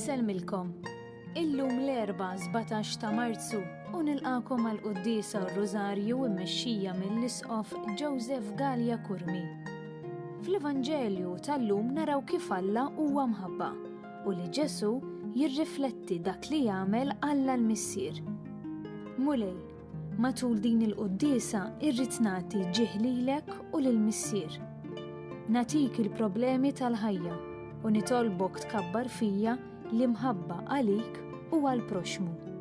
Inselmilkom. Illum l-erba' 17 ta' Marzu u nilqakom għal qudiesa r-Rożarju mmexxija mill-Isqof Joseph Gallia Kurmi. Fl-Evanġelju tal-lum naraw kif Alla huwa mħabba u li Ġesu jirrifletti dak li jagħmel Alla l-Missier. Mulej, matul din il-qudiesa irrid nagħti ġieħ lilek u lill-Missier. Natik il-problemi tal-ħajja u nitolbok tkabbar fija li mħabba għalik u għall-proxmu.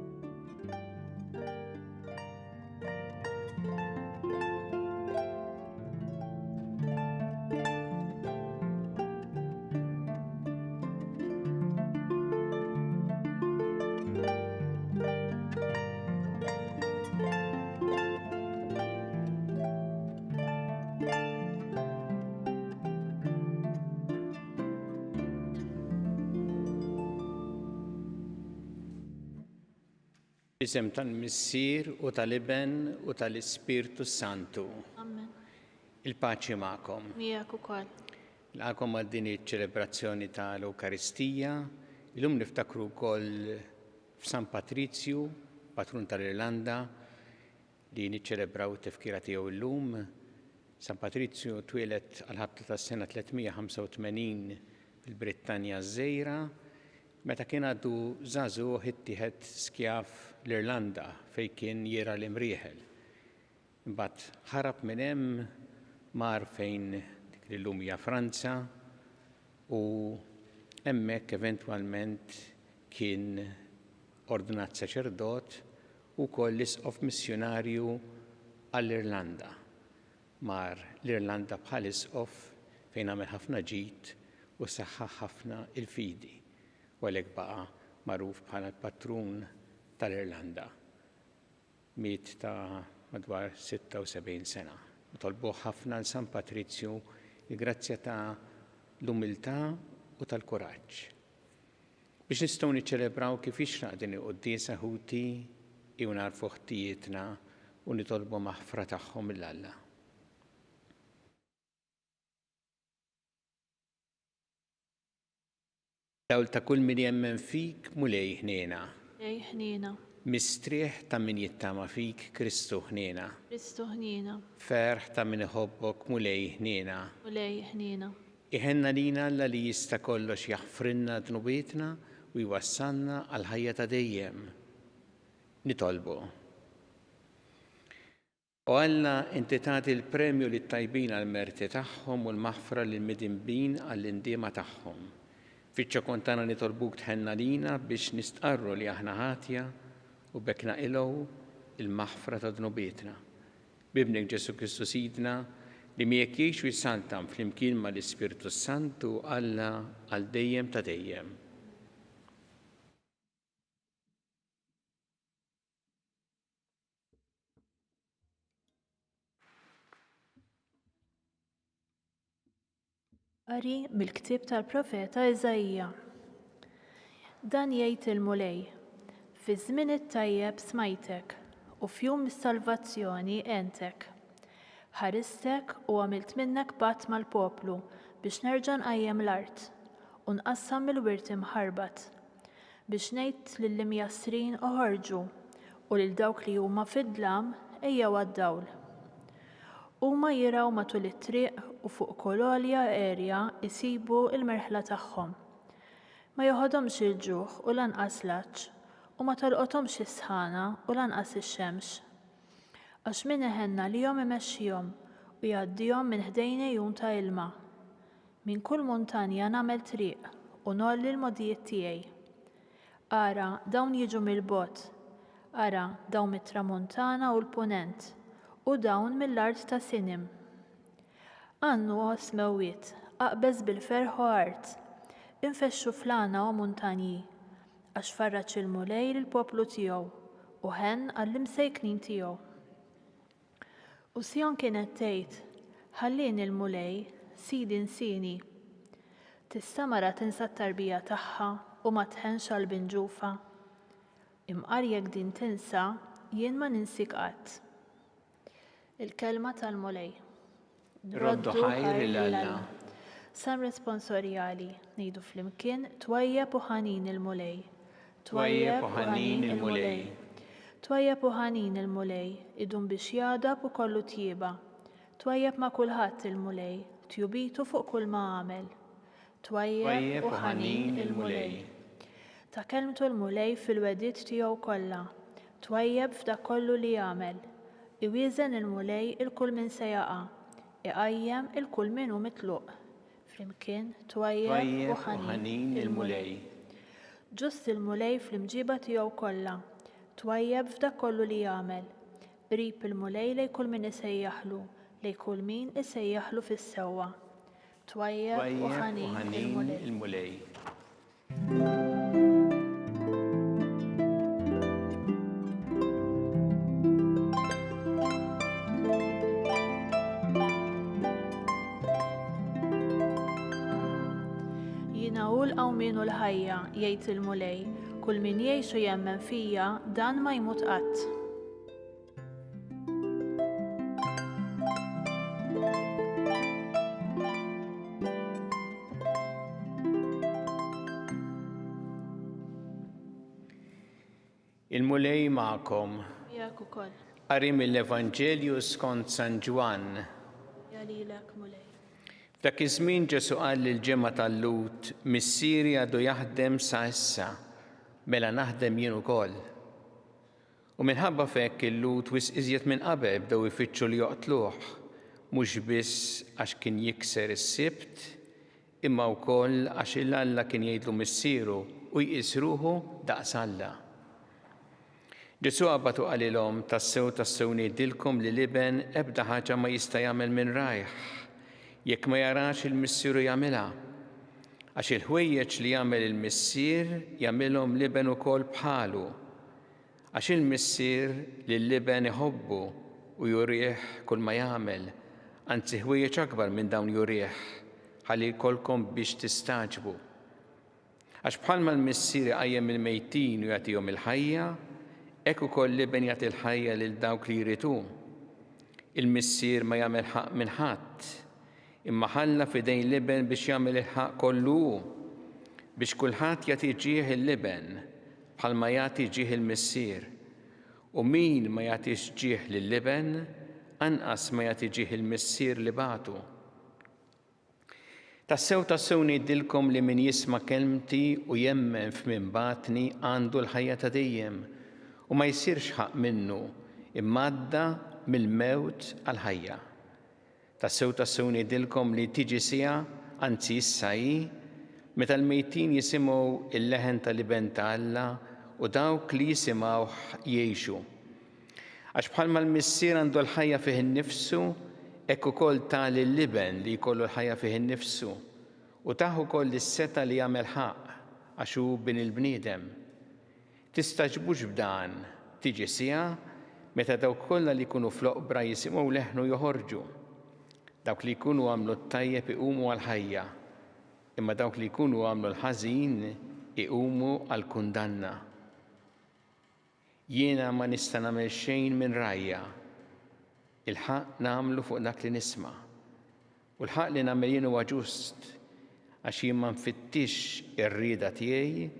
Isem tal-Missier u tal-Iben u tal-Ispirtu Santu. Amen. Il-paċi magħkom. Miegħek ukoll. Nilqakom għal din iċ-ċelebrazzjoni tal-Ewkaristija. Illum niftakru wkoll f'San Patrizju, patrun tal-Irlanda, li niċċelebraw it-tifkira tiegħu llum. San Patrizju twieled għal-ħabta tas-sena 385 fil-Brittanja Żgħira, meta kien għadu żagħżugħ ittieħed skjav l-Irlanda fejn kien jira l-imrieħel. Imbagħad ħarab minn hemm mar fejn dik li llum hija Franza u hemmhekk eventwalment kien ordinat saċerdot u wkoll l-isqof missjonarju għall-Irlanda. Mar l-Irlanda bħal isqof fejn għamel ħafna ġid u saħħaħ ħafna il-fidi. U għalhekk baqa' magħruf bħala l-patrun tal-Irlanda. Miet ta' madwar 76 sena. Tolbuh ħafna l San Patrizju il-grazzja ta' l-umiltà u tal-kuraġġ. Biex nistgħu niċċelebraw kif ixraq din il-quddiesa ħuti u narfu ħtijietna u nitolbu maħfra tagħhom mill-Alla. Dawl ta' kull min jemmen fik mulej ħniena. Ej ħniena. Mistrieħ ta' min jittama fik Kristu ħniena. Kristu ħniena. Ferħ ta' min iħobbok mulej ħniena. Mulej ħniena. Iħenna lina Alla li jista' kollox jaħfrinna dnubietna u jwassalna għal ħajja ta' dejjem. Nitolbu. U Alla inti tagħti l-premju lit-tajbin għall-merti tagħhom u l-maħfra lil-midinbin għall-indiema tagħhom. Fiċċa kontana nitolbuk tħenna lina biex nistqarru li aħna ħatja u bekk naqilgħu il-maħfra ta' dnubietna. Bibnek Ġesu Kristu Sidna li miegħek jgħix u jsaltam flimkien mal-Ispirtu Santu Alla għal dejjem ta' dejjem. Qari mill-ktieb tal-Profeta Eżajija. Dan jgħid il-mulej, fi żmien it-tajjeb smajtek u f'jum is-salvazzjoni għentek. Ħaristek u għamilt minnek patt mal-poplu biex nerġa' nqajjem l-art u nqassam il-wirt imħarbat biex ngħid lill-imjassrin oħorġu u lil dawk li huma fid-dlam ejjew għad-dawl. Huma jiraw matul it-triq u fuq kololja erja isibu il-merħla tagħhom. Ma joħodhomx il-ġuħ u lanqas l-għaġġ u ma tolqothomx is-sħana u lanqas ix-xemx. Għax min iħenna lihom imexxihom u jgħaddihom minn ħdejn ejjun ta' ilma. Minn kull muntanja nagħmel triq u nolli l-modijiet tiegħi. Ara dawn jiġu mill-bogħod, ara dawn mit-tramuntana u l-punent u dawn mill-art ta' Sinim. Għannu osmewiet, aqbeż bil-ferħ u art, infexxu flana u muntanji, għax farraċ il-mulej lill-poplu tiegħu u ħenn għall-imsejknin tiegħu. U Sjon kienet tgħid, ħallini l-mulej, sidi nsini. Tista' mara tinsa t-tarbija tagħha u ma tħenx għall-binġufa. Imqar jekk din tinsa, jien ma ninsik qatt. Il-kelma tal-mulej. Roddu ħajr il-Alla. Sam responsorjali ngħidu flimkien twajjeb u ħanin il-mulej. Twajjeb u ħanin il-mulej. Twajjeb u ħanin il-mulej, idum biex jadab u kollu tjieba. Twajjeb ma' kulħadd il-mulej, tjubitu fuq kull ma għamel. Twajjeb u ħanin il-mulej. Ta' kelmtu l-mulej fil-wedit tiegħu kollha. Twajjeb f'dak kollu li jagħmel. Iwieżen il-mulej il-kull min se jaqa'. Iqajjem il-kull min hu mitluq. Flimkien twajjeb u ħanin il-mulej. Ġust il-mulej fl-imġiba tiegħu kollha. Twajjeb f'dak kollu li jagħmel. Qrib il-mulej lejn kull min isejjaħlu, lejn kull min isejjaħlu fis-sewwa. Twajjeb u ħanin il-mulej. Jiena hu l-qawmien u l-ħajja, jgħid il-mulej, kull min jgħix u jemmen fija dan ma jmut qatt. Il-mulej magħkom. Jak ukoll. Qari mill-Evanġelju skont San Ġwan. Jalilek mulej. F'dak iż-żmien Ġesu qal lill-ġimgħa tal-Lut, missieri għadu jaħdem sa issa, mela naħdem jien ukoll. U minħabba f'hekk il-Lut wisq iżjed minn qabel bdew ifittxu li joqtluh, mhux biss għax kien jikser is-sibt, imma wkoll għax il-Alla kien jgħidlu missieru u jqis ruħu daqs Alla. Ġesu qabad u qalilhom tassew ngħidilkom li l-iben ebda ħaġa ma jista' jagħmel minn rajħ jekk ma jarax il-missieru jagħmilha. Għax il-ħwejjeġ li jagħmel il-missier jagħmilhom l-iben ukoll bħalu. Għax il-missier li l-iben iħobbu u jurih kull ma jagħmel, anzi ħwejjeġ akbar minn dawn jurih, ħalli jkollkom biex tistaġbu. Għax bħalma l-missier iqajjem il-mejtin u jagħtihom il-ħajja, hekk ukoll l-iben jagħti l-ħajja lil dawk li jritu. Il-missier ma jagħmel ħaq minn ħadd, imma ħalla f'idejn l-iben biex jagħmel il-ħaq kollu biex kulħadd jagħti ġieħ il-liben bħalma jagħti ġieħ il-missier. U min ma jagħtix ġieħ lill-liben, anqas ma jagħti ġieħ il-missier li bagħtu. Tassew ngħidilkom li min jisma' kelmti u jemmen f'min batni għandu l-ħajja ta' dejjem u ma jsirx ħaq minnu imma għadda mill-mewt għall-ħajja. Tassew ngħidilkom li tiġi siegħa, anzi issa hi, meta l-mejtin jisimgħu il-leħen tal-iben ta' Alla u dawk li jisimgħuh jgħixu. Għax bħalma l-missier għandu l-ħajja fih innifsu, hekk ukoll tali l-liben li jkollu l-ħajja fih innifsu u taħ ukoll is-seta li jagħmel ħaq għax hu bin il-bniedem. Tistaġbux b'dan, tiġi siegħa meta dawk kollha li jkunu fl-oqbra jisimgħu leħnu joħorġu. Dawk li jkunu għamlu t-tajjeb iqumu għall-ħajja, imma dawk li jkunu għamlu l-ħażin iqumu għall-kundanna. Jiena ma nista' nagħmel xejn minn rajja. Il-ħaq nagħmlu fuq dak li nisma'. U l-ħaq li nagħmel jien huwa ġust għax jien ma nfittix ir-rieda tiegħi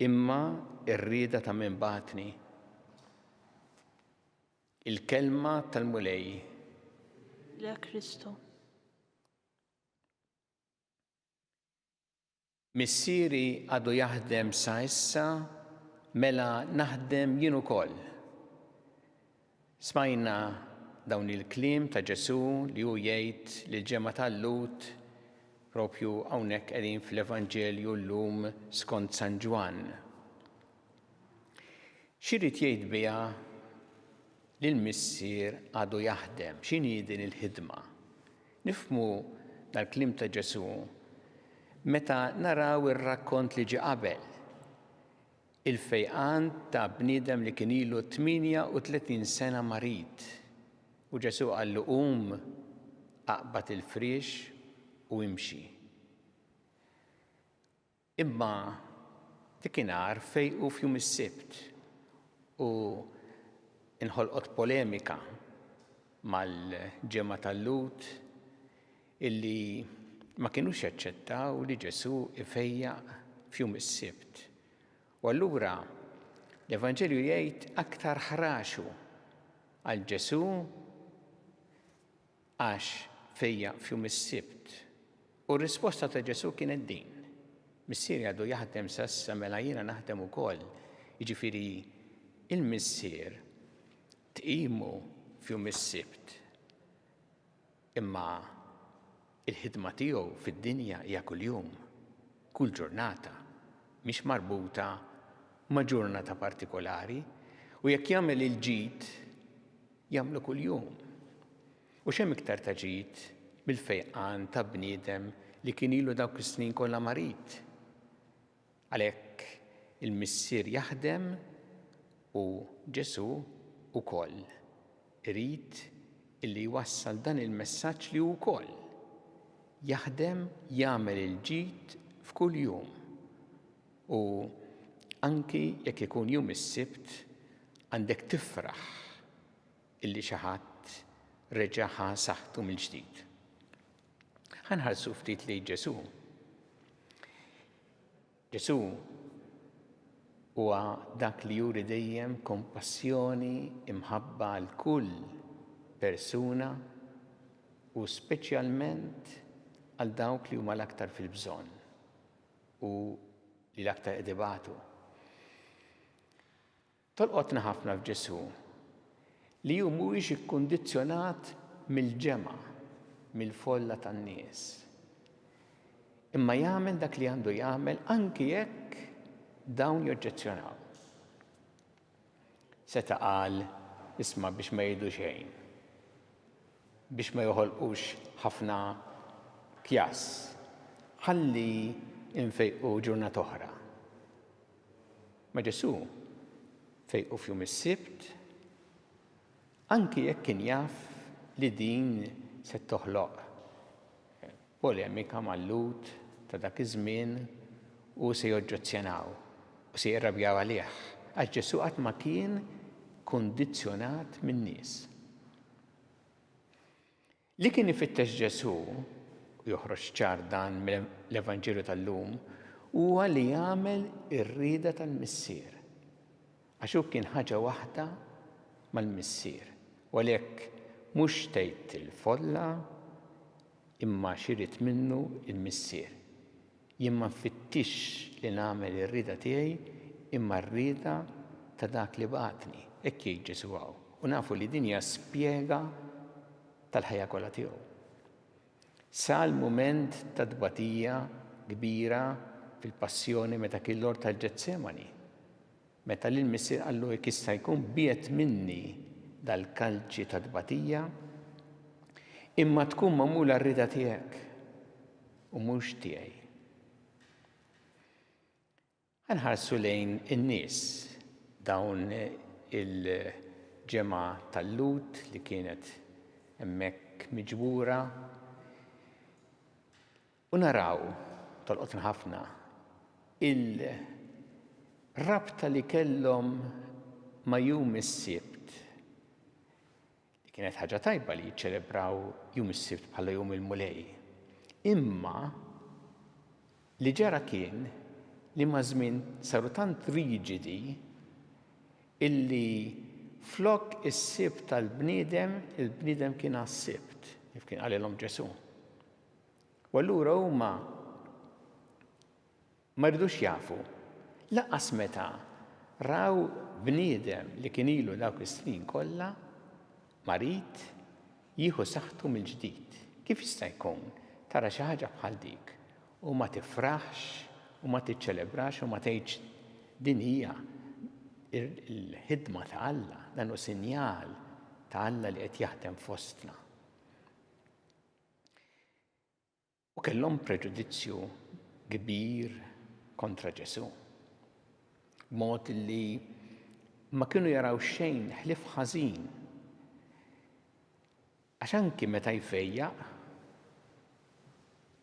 imma ir-rieda ta' min bagħtni. Il-kelma tal-mulej. Le Kristu. Missieri għadu jaħdem sa issa, mela naħdem jien ukoll. Smajna dawn il-kliem ta' Ġesu li hu jgħid lill-ġimgħa tal-Lut propju hawnhekk qegħdin fl-Evanġelju llum skont San Ġwan. X'irid jgħid biha li l-missier għadu jaħdem, x'inhi din il-ħidma? Nifhmu dal-kliem ta' Ġesu meta naraw ir-rakkont li ġie qabel. Il-fejqan ta' bniedem li kien ilu 38 sena marit. U Ġesu qallu qum aqbad il-friex u imxi. Imma dikinhar fejqu f'jum is-sibt u inħolqot polemika mal-ġimgħa tal-Lut illi ma kienux jaċċettaw li Ġesu ifejjaq f'jum is-Sibt. U allura l-Evanġelju jgħid aktar ħraxu għal Ġesu għax fejjaq f'jum is-Sibt. U r-risposta ta' Ġesu kienet din. Missier għadu jaħdem sassa mela jiena naħdem ukoll. Jiġifieri il-missier tqimu f'jum is-Sibt. Imma il-ħidma tiegħu fid-dinja hija kuljum, kull ġurnata, mhix marbuta ma' ġurnata partikolari, u jekk jagħmel il-ġid jagħmlu kuljum. U x'hemm iktar ta' ġid bil-fejqan ta' bniedem li kien ilu dawk is-snin kollha marit. Għalhekk il-missier jaħdem u Ġesu ukoll irid illi jwassal dan il-messaġġ li hu wkoll jaħdem jagħmel il-ġid f'kull jum. U anki jekk ikun jum is-Sibt għandek tifraħ illi xi ħadd reġaħa saħħtu mill-ġdid. Ħanħarsu ftit lejn Ġesu. Ġesu huwa dak li juri dejjem kompassjoni imħabba għal kull persuna u speċjalment għal dawk li huma l-aktar fil-bżonn u li l-aktar qed Tolqotna ħafna f'Ġesu li hu mhuwiex ikkundizzjonat mill-ġemgħa, mill-folla tan-nies. Imma jagħmel dak li għandu jagħmel anki jekk dawn joġġezzjonaw. Seta' qal isma' biex ma jgħidu xejn, biex ma joħolqux ħafna kjas, ħalli infejqu ġurnata oħra. Ma Ġesu fejqu f'jum is-Sibt, anki jekk kien jaf li din se toħloq polemika mal-Lut ta' dak iż-żmien u se joġġezzjonaw u se jirrabjaw għalih, għax Ġesu qatt ma kien kundizzjonat min-nies. Li kien ifittex Ġesu joħroġ ċar dan mill-Evanġelju tal-lum huwa li jagħmel ir-rieda tal-missier. Għax hu kien ħaġa waħda mal-missier. U għalhekk mhux tgħid il-folla imma xirid minnu il-missier. Jien ma nfittix li nagħmel ir-rieda tiegħi imma r-rieda ta' dak li bagħatni. Hekk jgħid Ġesu hawn. U nafu li din hija spjega tal-ħajja kollha tiegħu. Sal mument ta' tbatija kbira fil-passjoni meta kien l-ort tal-Ġetsemani. Meta l-missier qallu jekk jista' jkun biet minni dal-kalċi ta' tbatija, imma tkun magħmula r-rieda tiegħek u mhux tiegħi. Ħanħarsu lejn in-nies dawn il-ġemgħa tal-Lut li kienet hemmhekk miġbura u naraw tolqotna ħafna il-rabta li kellhom ma' jum is-Sibt. Li kienet ħaġa tajba li jiċċelebraw jum is-Sibt bħala jum il-mulej. Imma li ġara kien li ma' żmien saru tant riġidi illi flok is-Sibt tal-bniedem, il-bniedem kien għas-Sibt, kif kien qalilhom Ġesu. U allura huma ma rridux jafu, laqqas meta raw bniedem li kien ilu dawk is-snin kollha marit jieħu saħħtu mill-ġdid. Kif jista' jkun tara xi ħaġa bħal dik u ma tifraħx u ma tiċċelebrax u ma tgħidx din hija il-ħidma ta' Alla, dan hu sinjal ta' Alla li qed jaħdem fostna. U kellhom preġudizzju kbir kontra Ġesu. B'mod li ma kienu jaraw xejn ħlief ħażin. Għax anki meta jfejjaq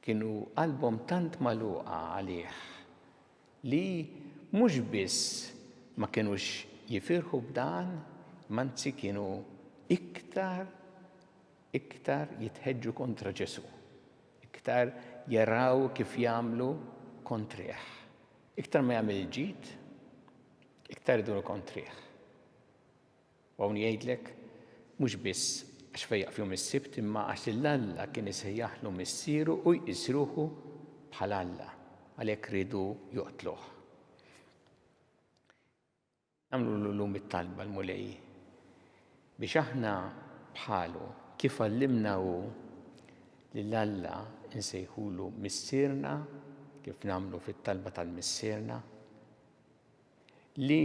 kienu qalbhom tant magħluqa għalih li mhux biss ma kienux jifirħu b'dan, manzi kienu iktar jitħeġġu kontra Ġesu. Iktar jaraw kif jagħmlu kontrih. Iktar ma jagħmel il-ġid, iktar iduru kontrih. U hawn jgħidlek mhux biss għax fejjaq fihom is-sibt imma għax l-Alla kien isejjaħlu missieru u jqisruhu bħal Alla għalhekk ridu joqtluh. Nagħmlu llum it-talba l-mulej biex aħna bħalu kif għallimna hu lill-Alla nsejħulu missierna kif nagħmlu fit-talba tal-missierna li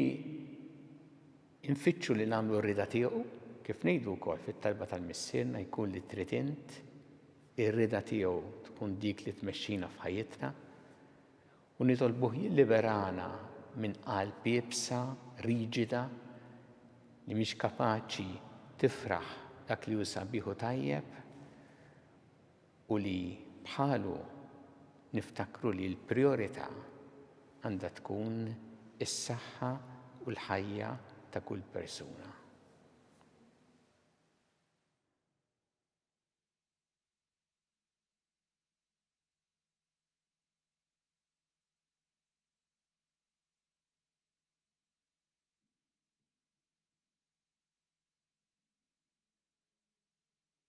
nfittxu li nagħmlu r-rida tiegħu kif ngħidu wkoll fit-talba tal-missierna jkun li trid int ir-rida tiegħu tkun dik li tmexxina f'ħajjitna u nitolbuh jilliberana minn qalb jibsa, riġida li mhix kapaċi tifraħ dak li hu sabiħu tajjeb u li bħalu niftakru li l-priorità għandha tkun is-saħħa u l-ħajja ta' kull persuna.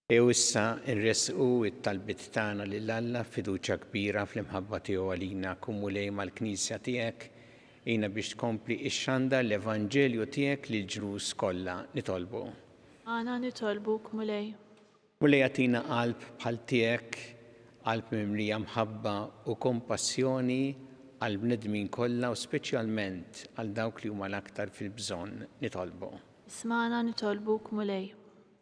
Issa nresqu it-talbit tagħna lill-Alla fiduċja kbira fl-imħabba tiegħu għalina kumulej mal-Knisja tiegħek jiena biex tkompli x-xandar l-Evanġelju tiegħek lill-ġnus kollha nitolbu. Għana nitolbuk mulej. Mulej għatina qalb bħal tiegħek, qalb mimlija mħabba u kompassjoni għal bnedmin kollha u speċjalment għal dawk li huma l-aktar fil-bżonn nitolbu. Ismana nitolbuk mulej.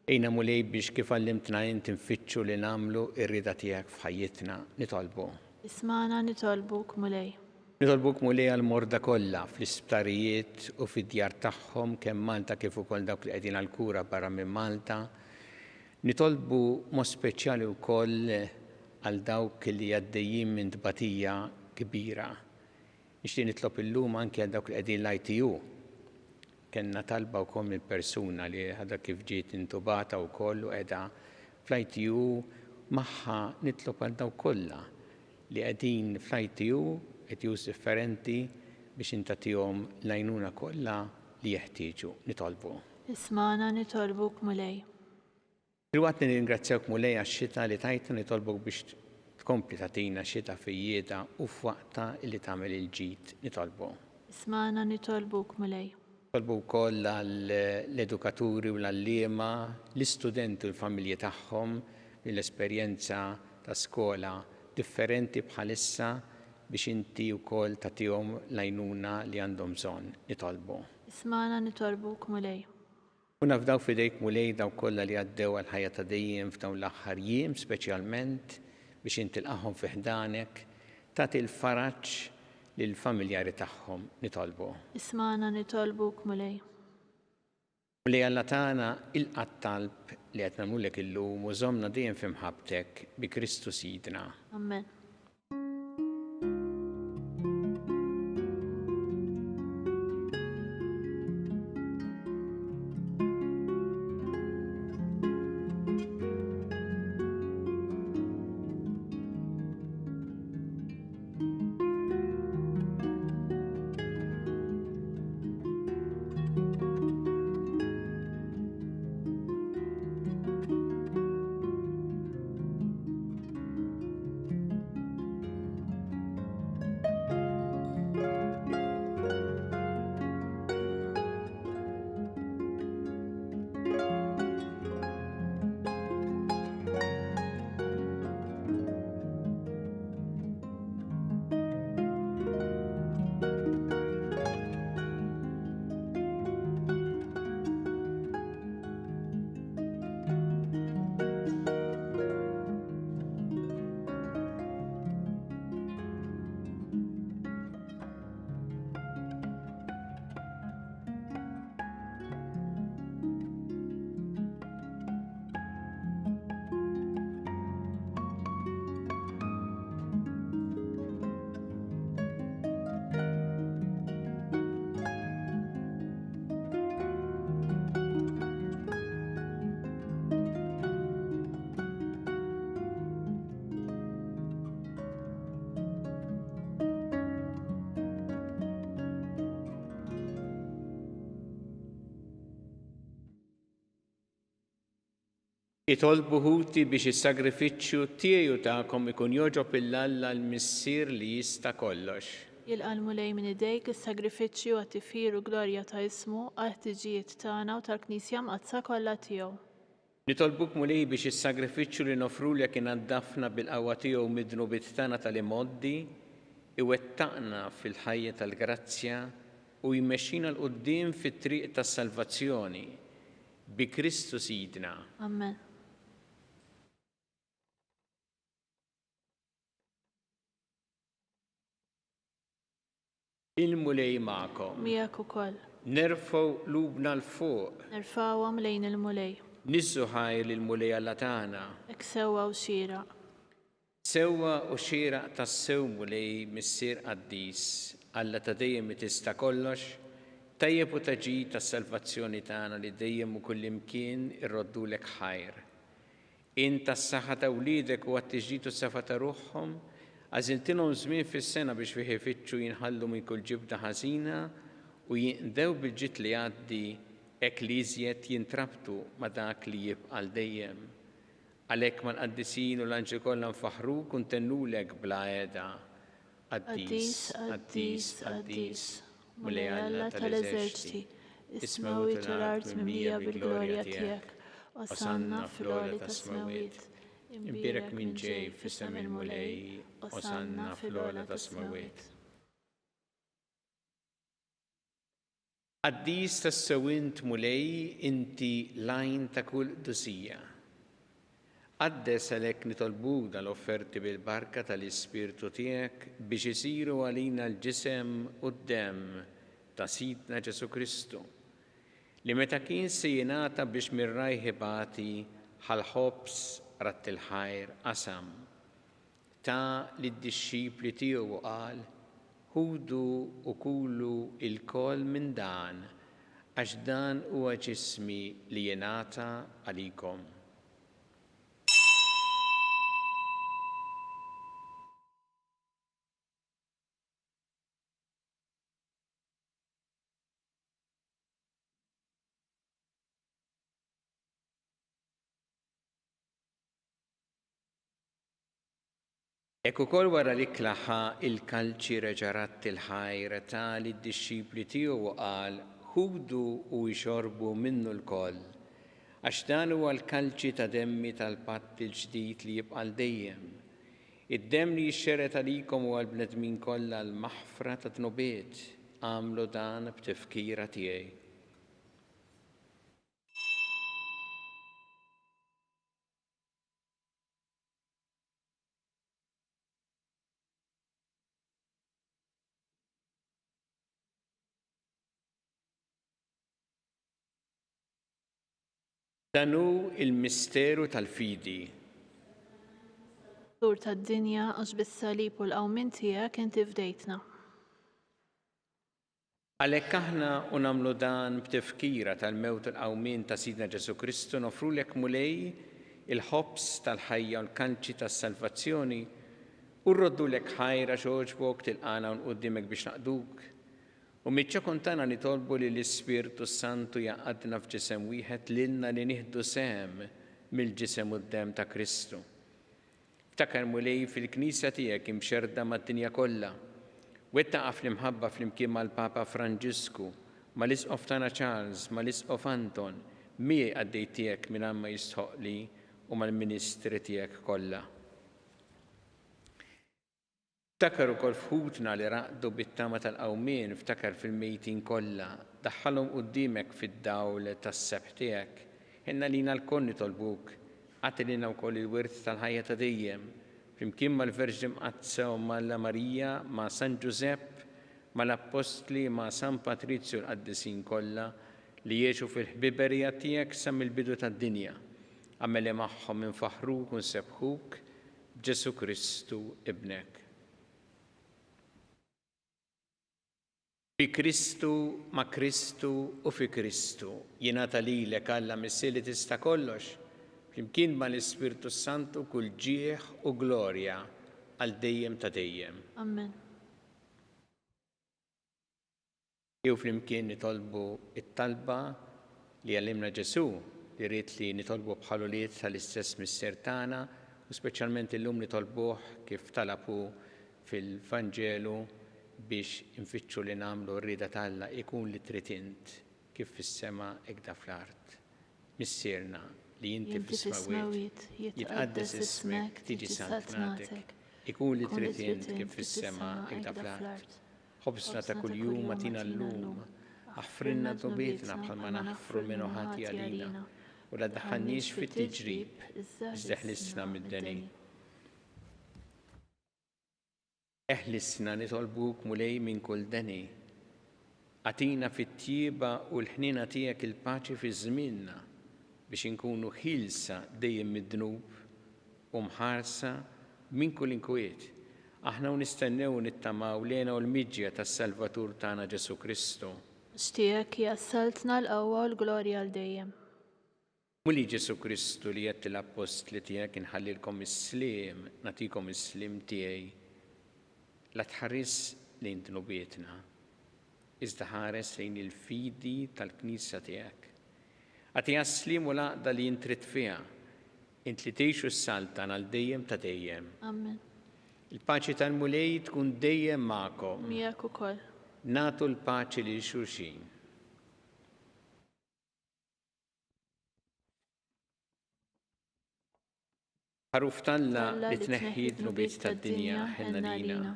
Ejna mulej biex kif għallimtna inti nfittxu li nagħmlu r-rida tiegħek f'ħajjitna nitolbu. Ismana nitolbuk mulej. Nitolbuk mulej għal-morda kollha fl-isptarijiet u fid-djar tagħhom kemm Malta kif ukoll dawk li qegħdin għall-kura barra minn Malta. Nitolbu mod speċjali wkoll għal dawk li għaddejjin minn tbatija kbira. Nixtieq nitlob illum anke għal dawk li qegħdin l-ITU. Kenna talba wkoll mill persuna li ħadha kif ġiet intubata wkoll u qiegħda fl-ITU magħha nitlob għal dawk kollha li qegħdin fl-ITU ITUs differenti biex intatihom l-għajnuna kollha li jeħtieġu nitolbu. Ismana nitolbuk mulej. Ilwaqt nirringrazzjawk mulej għax-xita li tajtna nitolbuk biex tkompli tagħtina xita fijjieta u f'waqta li tagħmel il-ġid nitolbu. Ismana nitolbuk mulej. Nitolbu wkoll għall-edukaturi u l-għalliema, l-istudenti u l-familji tagħhom l-esperjenza ta' skola differenti bħalissa biex inti wkoll tagħtihom l-għajnuna li għandhom bżonn nitolbu. Ismana nitolbuk mulej. U nafdaw fidejk mulej daw kollha li għaddew għal ħajja ta' dejjem f'dawn l-aħħar jiem speċjalment biex intilqahom fi ħdanek tagħti l-faraġġ lill-familjari tagħhom nitolbu. Ismana nitolbuk mulej. Mulej Alla tagħna ilqa' talb li qed nagħmlulek illum u żommna dejjem f'imħabbtek bi Kristu Sidna. Amen. Jitolbu ħuti biex is-sagrifiċċju tiegħi u tagħkom ikun jogħġob il-Alla l-Missier li jista' kollox. Jilqa' l-mulej minn idejk is-sagrifiċċju għat-tifir u glorja ta' ismu għal-ħtiġijiet tagħna u tal-Knisja mqazza kollha tiegħu. Nitolbuk mulej biex is-sagrifiċċju li nofrulek ingħaddafna bil-qawwa tiegħu mid-dnubit tagħna tal-imoddi iwettaqna fil-ħajja tal-grazzja u jmexxina l quddiem fit-triq tas-salvazzjoni bi Kristu Sidna. Amen. Il-mulej magħkom. Miegħek ukoll. Nerfgħu qlubna l-fuq. Nerfgħuhom lejn il-mulej. Niżżu ħajr lill-mulej Alla tagħna. Hekk sewwa u xieraq. Sewwa u xieraq tas-sew mulej missier qaddis Alla ta' dejjem tista' kollox, tajjeb u taġid tas-salvazzjoni tagħna li dejjem u kullimkien irroddulek ħajr. Int tas-saħħa ta' wliedek u għat-tiġdid u s-safa ta' ruħhom għażiltilhom żmien fis-sena biex fih ifittxu jinħallu minn kull ġibda ħażina u jinqdew bil-ġid li għaddi hekk li iżjed jintrabtu ma' dak li jibqa' dejjem. Għalhekk mal-qaddisin u l-anġi kollha nfaħruk u ntennulek bla għeda. Qaddis, qaddis, qaddis, mulej Alla tal-eżerċiti, ismewit l-art mimlija bil-glorja tiegħek, osanna fil-għoli tas-smawiet. Imbirek minn ġej f'isem il-mulej, osanna fil-għola tas-smawiet. Qaddis tas-sewint mulej inti lajn ta' kull qdusija. Qaddes għalhekk nitolbuk dal-offerti bil-barka tal-Ispirtu tiegħek biex isiru għalina l-ġisem u d-demm ta' Sidna Ġesu Kristu, li meta kien se jingħata biex mir-rajħ ibati ħal-ħobs rat il-ħajr qasam ta' lid-dixxipli tiegħu qal ħudu u kulu il-kol minn dan għax dan huwa ġismi li jingħata għalikom. Ek ukoll wara li klaħħa il-kalċi reġarat il-ħajr ta' lid-dixxipli tiegħu qal ħudu u jxorbu minnu l-koll għax dan huwa l-kalċi ta' demmi tal-patt il-ġdid li jibqa' dejjem. Id-demm li jixxeret għalikom u għall-bnedmin kollha l-maħfra ta' tnubiet għamlu dan b'tifkira tiegħi. Danu il-misteru tal-fidi. Tur tad-dinja għax bis-salib u l-qawmien tiegħek inti fdejtna. Għalhekk aħna u nagħmlu dan b'tifkira tal-mewt u l-qawmien ta' Sidna Ġesu Kristu nofrulek mulej il-ħobs tal-ħajja u l-kanċi tas-salvazzjoni u rroddulek ħajra xogħġbok tilqana u nquddimek biex naqduk. U miċċa kontana nitolbu li l-Ispirtu Santu jaqadna f'ġisem wieħed lilna li nieħdu sehem mill-ġisem u d-demm ta' Kristu. Ftakar mulej fil-Knisja tiegħek imxerda mad-dinja kollha. Wettaqa fl-imħabba flimkien mal-Papa Franġisku, mal-Isqof tagħna Charles, mal-Isqof Anton, miegħi għaddej tiegħek minn ma jistħoqli u mal-Ministri tiegħek kollha. Ftakar ukoll fħutna li raqdu bit-tama tal-qawmien, ftakar fil-mejtin kollha, daħħalhom quddiemek fid-dawl tas-sebħ tiegħek. Inna lina l-koll nitolbuk, għati lina wkoll il-wirt tal-ħajja ta' dejjem, flimkien mal-Verġi Mqazza u mal-La Marija, ma' San Giusepp, mal-Apostli, ma' San Patrizju l-qaddisin kollha li jgħixu fil-ħbiberija tiegħek sa mill-bidu tad-dinja. Għameli magħhom infaħruk u nsebħuk b'Ġesu Kristu ibnek. Fi Kristu, ma' Kristu u fi Kristu, jingħata lilek Alla Missier li tista' kollox, flimkien mal-Ispirtu Santu kull ġieħ u glorja għal dejjem ta' dejjem. Amen. Jew flimkien nitolbu it-talba li għallimna Ġesu li rrit li nitolbu bħaluliet tal-istess missier tagħna u speċjalment illum nitolbuh kif talabu fil-Vanġelu biex infittxu li nagħmlu rrieda tal-Alla ikun li trid int kif fis-sema hekk fl-art. Missierna li inti fis-smawiet jitqaddes ismek tiġi saltnatek. Ikun li trid int kif fis-sema hekk fl-art. Ħobsna ta' kuljum atina llum, aħfrinna dubietna bħalma naħfru minnu ħati għalina u la daħħannix fit-tiġrib, iżdeħlisna mid-deni. Eħlisna nitolbuk mulej minn kull deni. Atina fit-tjieba u l-ħnina tiegħek il-paċi fi żmienna biex inkunu ħilsa dejjem mid-dnub u mħarsa minn kull inkwiet. Aħna nistennew nittamaw lena u l-miġja tas-Salvatur tagħna Ġesu Kristu. Xtiegħek jassaltna l-qawwa u l-glorja għal dejjem. Muli Ġesu Kristu li qed l-apostli tiegħek inħallilkom is-sliem, nagħtikom is-sliem tiegħi. La tħares lejn dnubietna, iżda ħares lejn il-fidi tal-Knisja tiegħek. Għati għas-slim u laqda li intrid fiha, int li tgħixu s-saltan għal dejjem ta' dejjem. Amen. Il-paċi tal-mulej tkun dejjem magħkom. Miegħek ukoll. Nagħtu l-paċi lil xulxin. Ħaruf talla li tneħħi d-nubiet tad-dinja ħenna lina.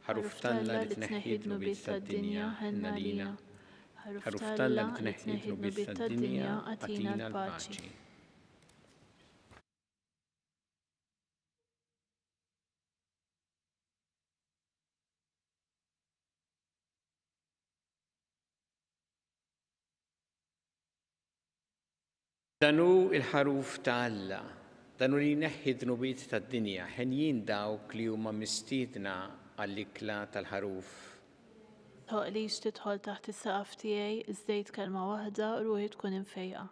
ħaruf talla li tneħħi d-nubiet tad-dinja ħenna lina. ħaruf talla li tneħħi d-nubiet tad-dinja atina l-paċi. Danu il-ħaruf ta' Alla, danu li jneħħi d-nubiet tad-dinja ħenjin dawk li huma mistiedna għall-ikla tal-ħaruf. Ħoq li tidħol taħt is-saqaf tiegħi iżdejt kelma waħda ruħi tkun imfejqa.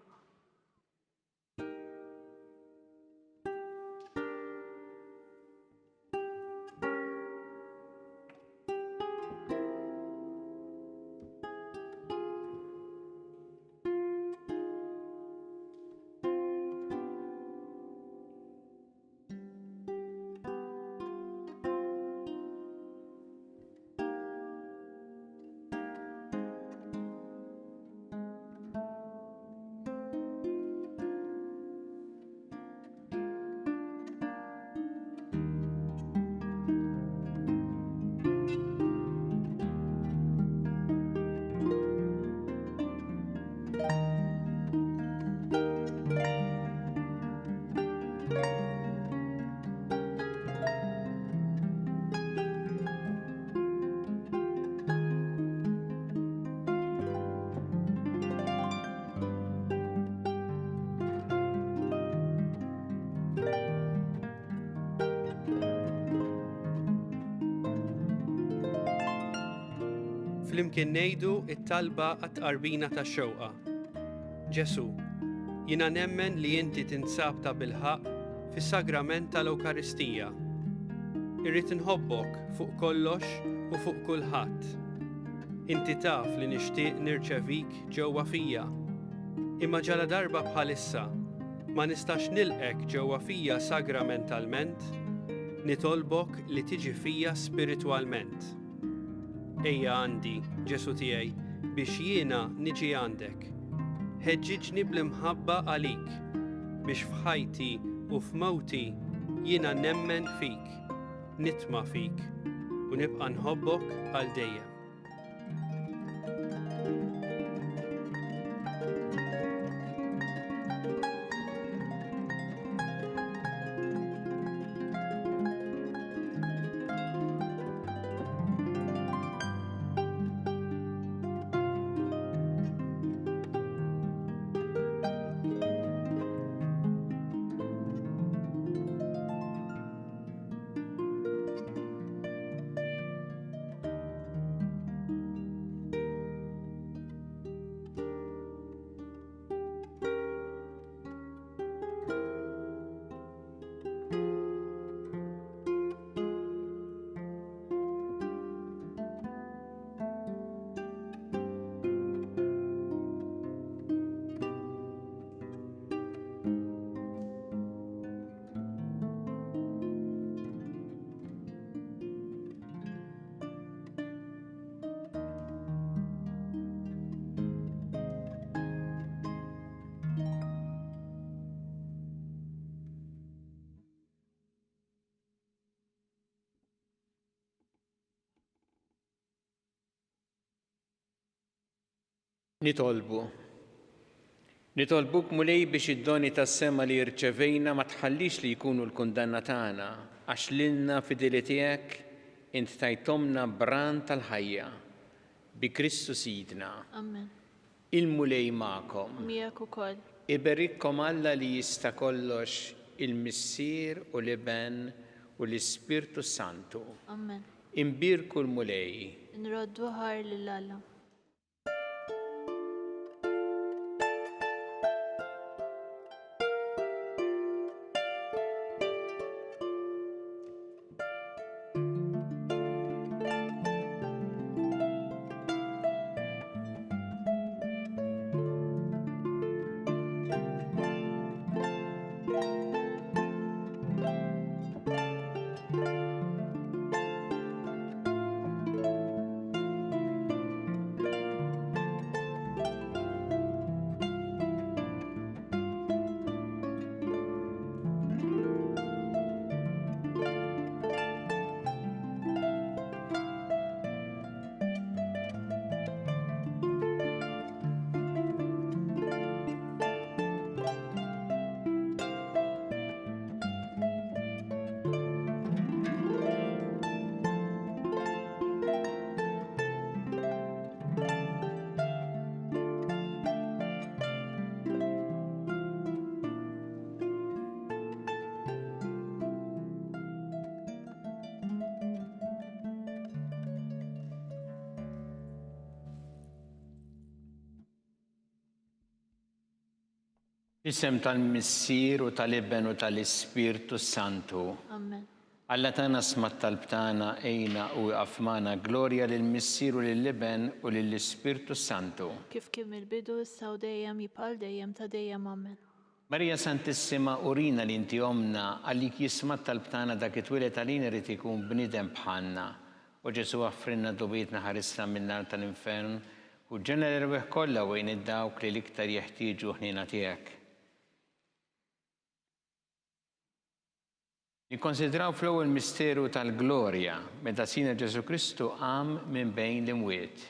Flimkien ngħidu t-talba għat-tqarbina tax-xewqa. Ġesu, jiena nemmen li inti tinsab ta' bilħaq fis-sagrament tal-Ewkaristija. Irrid inħobbok fuq kollox u fuq kulħadd. Inti taf li nixtieq nirċevik ġewwa fija. Imma ġala darba bħalissa ma nistax nilqek ġewwa fija sagramentalment, nitolbok li tiġi fija spiritwalment. Ejja għandi, Ġesu tiegħi, biex jiena niġi għandek. Ħeġġiġni bl-imħabba għalik, biex f'ħajti u f'mewti jiena nemmen fik, nitma' fik, u nibqa' nħobbok għal dejjem. Nitolbuk mulej biex id-doni tas-sema li rċevejna ma tħallix li jkunu l-kundanna tagħna, għax lilna fideli tiegħek int tajtomna bran tal-ħajja bi Kristu Sidna. Amen. Il-mulej magħkom. Miegħek ukoll. Iberikkom Alla li jista' kollox il-Missier u l-Iben u l-Ispirtu Santu. Amen. Imbirku l-mulej. Nroddu ħar lil Alla. Isem tal-Missier u tal-Iben u tal-Ispirtu Santu. Amen. Alla tagħna smat talbtana ejna u għafmana glorja lill-Missier u lill-Iben u lill-Ispirtu Santu. Kif kien mill-bidu issa u dejjem jibqal dejjem ta' dejjem amen. Marija Santissima urina li inti omna għallik jismat talbtana dak it-twilet għalina rrit ikun bnidem bħalna. U Ġesu għaffrinna dubietna ħarisna min-nar tal-infern u ġenna l-erweħ kollha wejn id-dawk li l-iktar jeħtieġu ħnina tiegħek. Nikkonsidraw fl-ewwel misteru tal-glorja meta sina Ġesu Kristu qam minn bejn l-imwiet.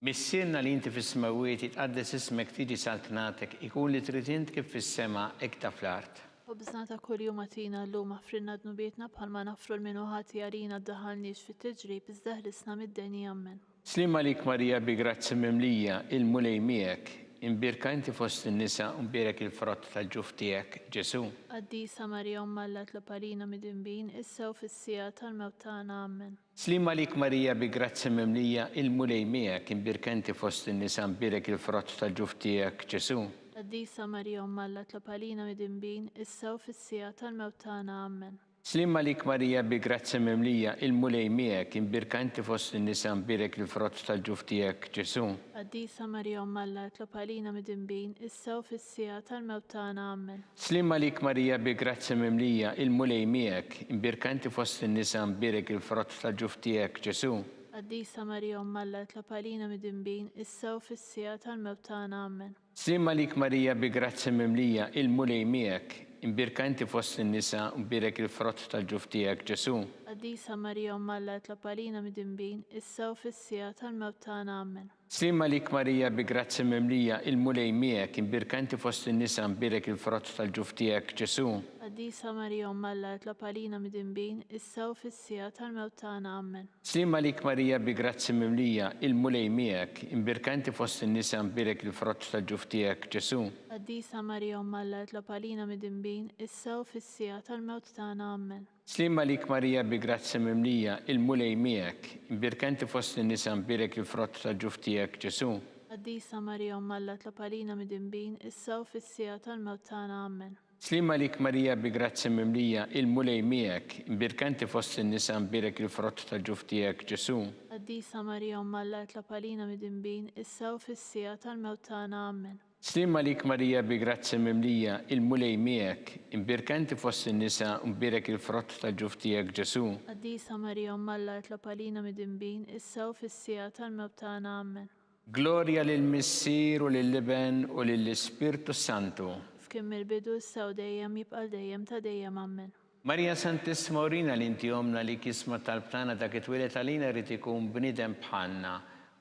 Missierna li inti fis-smawiet jitqaddes ismek tiġi saltnatek ikun li trid int kif fis-sema hekk ta' fl-art. U bżnata kuljum għatina llum aħfrinna dnubietna bħalma nafru l-minuħati għalina ddaħalniex fit-tiġrib iżda ħlisna mid-deni amen. Slim għalik Marija bi grazzi mimlija il-mulej miegħek. Imbirka inti fost in-nisa u mbirek il-frott tal-ġuf tiegħek, Ġesu. Qaddisa Marija Umm Alla tlapalina mid-inbin, issa u fis-sija tal-mewt tagħna amen. Slim għalik Marija bi grazzi mimlija il-mulej miegħek. Imbirka inti fost in-nisa mbirek il-frott tal-ġuf tiegħek, Ġesu. Qaddisa Marija Umm Alla tlapalina mid-inbin, issa u fis-sija tal-mewt tagħna amen. Slim għalik Marija bi grazzi mimlija il-mulej miegħek. Imbirka inti fost in-nisa mbirek il-frott tal-ġuf tiegħek, Ġesu. Qaddisa Marija Umm Alla tlapalina mid-inbin, issa u fis-sija tal-mewt tagħna amen. Slim għalik Marija bi grazzi mimlija il-mulej miegħek. Imbirka inti fost in-nisa mbirek il-frott tal-ġuf tiegħek, Ġesu. Qaddisa Marija Umm Alla tlapalina mid-inbin, issa u fis-sija tal-mewt tagħna amen. Slim għalik Marija bi grazzi mimlija il-mulej miegħek. Imbirka inti fost in-nisa mbirek il-frott tal-ġuf tiegħek, Ġesu. Qaddisa Marija Umm Alla tlapalina mid-inbin, issa u fis-sija tal-mewt tagħna amen. Slim għalik Marija bi grazzi mimlija il-mulej miegħek. Imbirka inti fost in-nisa mbirek il-frott tal-ġuf tiegħek, Ġesu. Qaddisa Marija Umm Alla tlapalina mid-inbin, issa u fis-sija tal-mewt tagħna amen. Slim għalik Marija bi grazzi mimlija il-mulej miegħek. Imbirka inti fost in-nisa mbirek il-frott tal-ġuf tiegħek, Ġesu. Qaddisa Marija Umm Alla tlapalina mid-inbin, issa u fis-sija tal-mewt tagħna amen. Slim għalik Marija bi grazzi mimlija il-mulej miegħek. Imbirka inti fost in-nisa mbirek il-frott tal-ġuf tiegħek, Ġesu. Qaddisa Marija Umm Alla tlapalina mid-inbin, issa u fis-sija tal-mewt tagħna amen. Slim għalik Marija bi grazzi mimlija il-mulej miegħek. Imbirka inti fost in-nisa mbirek il-frott tal-ġuf tiegħek, Ġesu. Qaddisa Marija Umm Alla tlapalina mid-inbin, issa u fis-sija tal-mewt tagħna amen. Slim għalik Marija bi grazzi mimlija il-mulej miegħek. Imbirka inti fost in-nisa mbirek il-frott tal-ġuf tiegħek, Ġesu. Qaddisa Marija Umm Alla tlapalina mid-inbin, issa u fis-sija tal-mewt tagħna amen. Glorja lill-Missier u lill-Iben u lill-Ispirtu Santu. F'kim mill-bidu issa u dejjem jibqal dejjem ta' dejjem amen. Marija Santissima urina li inti omna li kisma tal-plana dak it-twilet għalina rrid ikun bniedem bħalna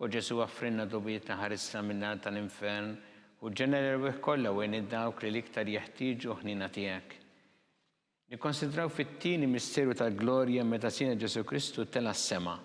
u Ġesu offrinna dobietna ħarissa min-nar tal-infern u ġenerew kollha wejn id-dawk li l-iktar jeħtieġu ħnina tiegħek. Nikkonsidraw fit-tieni misteru tal-glorja meta sina Ġesu Kristu tela s-sema.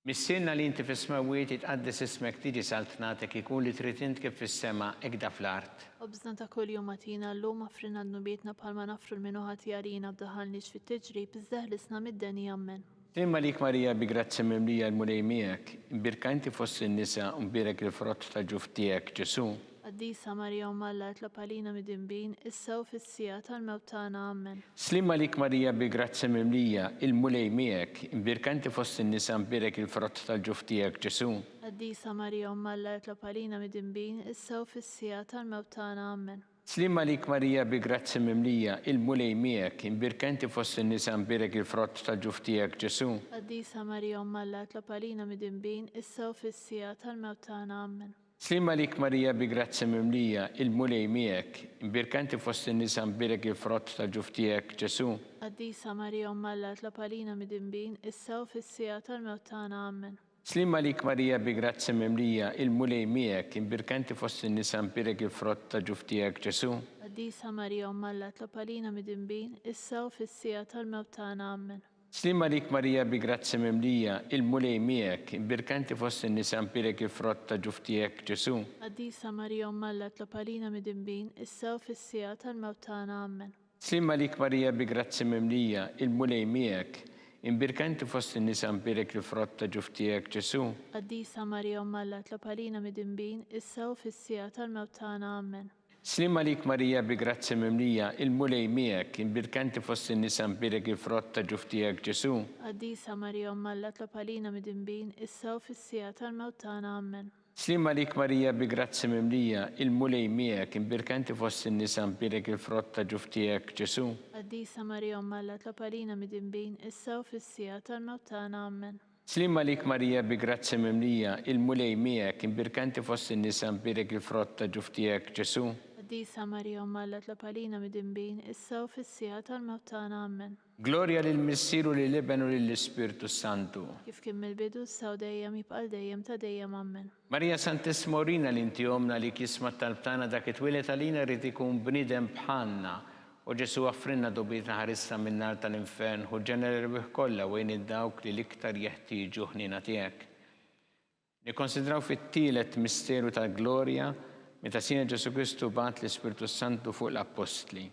Missirna li inti fis-smawiet itqaddis ismek tiġi saltnatek ikun li trid int kif fis-sema ekda fl-art. Obżna ta' kuljum matina llum offrina d-nubietna bħalma nafru l-minuħati għalina b'daħalniex fit-tiġrib iżdeħlisna mid-deni ammen. Imma lik Marija bi grazzi mimlija l-mulej miegħek, imbirka inti fost in-nisa u mbirek il-frott ta' ġuf tiegħek Ġesu. Qaddisa Marija Umma tlob għalina mid-dinbin, issa u fis-sija tal-mewt tagħna ammen. Slimma lik Marija bi grazzi mimlija il-mulej miegħek, imbirka inti fost in-nisa mbirek il-frott tal-ġuf tiegħek Ġesu. Qaddisa Marija Umma tlob għalina mid-dinbin, issa u fis-sija tal-mewt tagħna ammen. Slimma lik Marija bi grazzi mimlija il-mulej miegħek, imbirka inti fost in-nisa mbirek il-frott tal-ġuf tiegħek Ġesu. Qaddisa Marija Umma tlob għalina mid-dinbin, issa u fis-sija tal-mewt tagħna ammen. Slimma lik Marija bi grazzi mimlija il-mulej miegħek, imbirka inti fost in-nisa mbirek il-frott tal-ġuf tiegħek Ġesu. Qaddisa Marija Umma tlob għalina mid-dinbin, issa u fis-sija tal-mewt tagħna ammen. Slimma lik Marija bi grazzi mimlija il-mulej miegħek, imbirka inti fost in-nisa mbirek il-frott tal-ġuf tiegħek Ġesu. Qaddisa Marija Umma tlob għalina mid-dinbin, issa u fis-sija tal-mewt tagħna ammen. Slimma lik Marija bi grazzi mimlija il-mulej miegħek, imbirka inti fost in-nisa mbirek il-frott tal-ġuf tiegħek Ġesu. Qaddisa Marija Umma tlob għalina mid-dinbin, issa u fis-sija tal-mewt tagħna ammen. Slimma lik Marija bi grazzi mimlija il-mulej miegħek, imbirka inti fost in-nisa mbirek il-frott tal-ġuf tiegħek Ġesu. Qaddisa Marija Umma tlob għalina mid-dinbin, issa u fis-sija tal-mewt tagħna ammen. Slimma lik Marija bi grazzi mimlija il-mulej miegħek, imbirka inti fost in-nisa mbirek il-frott tal-ġuf tiegħek Ġesu. Qaddisa Marija Umma tlob għalina mid-dinbin, issa u fis-sija tal-mewt tagħna ammen. Slimma lik Marija bi grazzi mimlija il-mulej miegħek, imbirka inti fost in-nisa mbirek il-frott tal-ġuf tiegħek Ġesu. Qaddisa Marija Umma tlob għalina mid-dinbin, issa u fis-sija tal-mewt tagħna ammen. Slimma lik Marija bi grazzi mimlija il-mulej miegħek, imbirka inti fost in-nisa mbirek il-frott tal-ġuf tiegħek Ġesu. Qaddisa Marija Umma tlob għalina mid-dinbin, issa u fis-sija tal-mewt tagħna ammen. Glorja lill-Missieru lill-Iben u lill-Ispiritu Santu. Kif kien mill-bidu issa u dejjem jibqal dejjem ta' dejjem ammen. Marija Santissima urina li inti omna li kisma tal-btana dak it-twilet għalina rrid ikun bniedem bħalna u Ġesu offrinna dobietna ħarissa min-nar tal-infern u ġenerew kollha wejn id-dawk li l-iktar jeħtieġu ħnina tiegħek. Nikkonsidraw fit-tielet misteru tal-glorja meta sina Ġesu Kristu bagħat l-Ispiritu Santu fuq l-Apostli.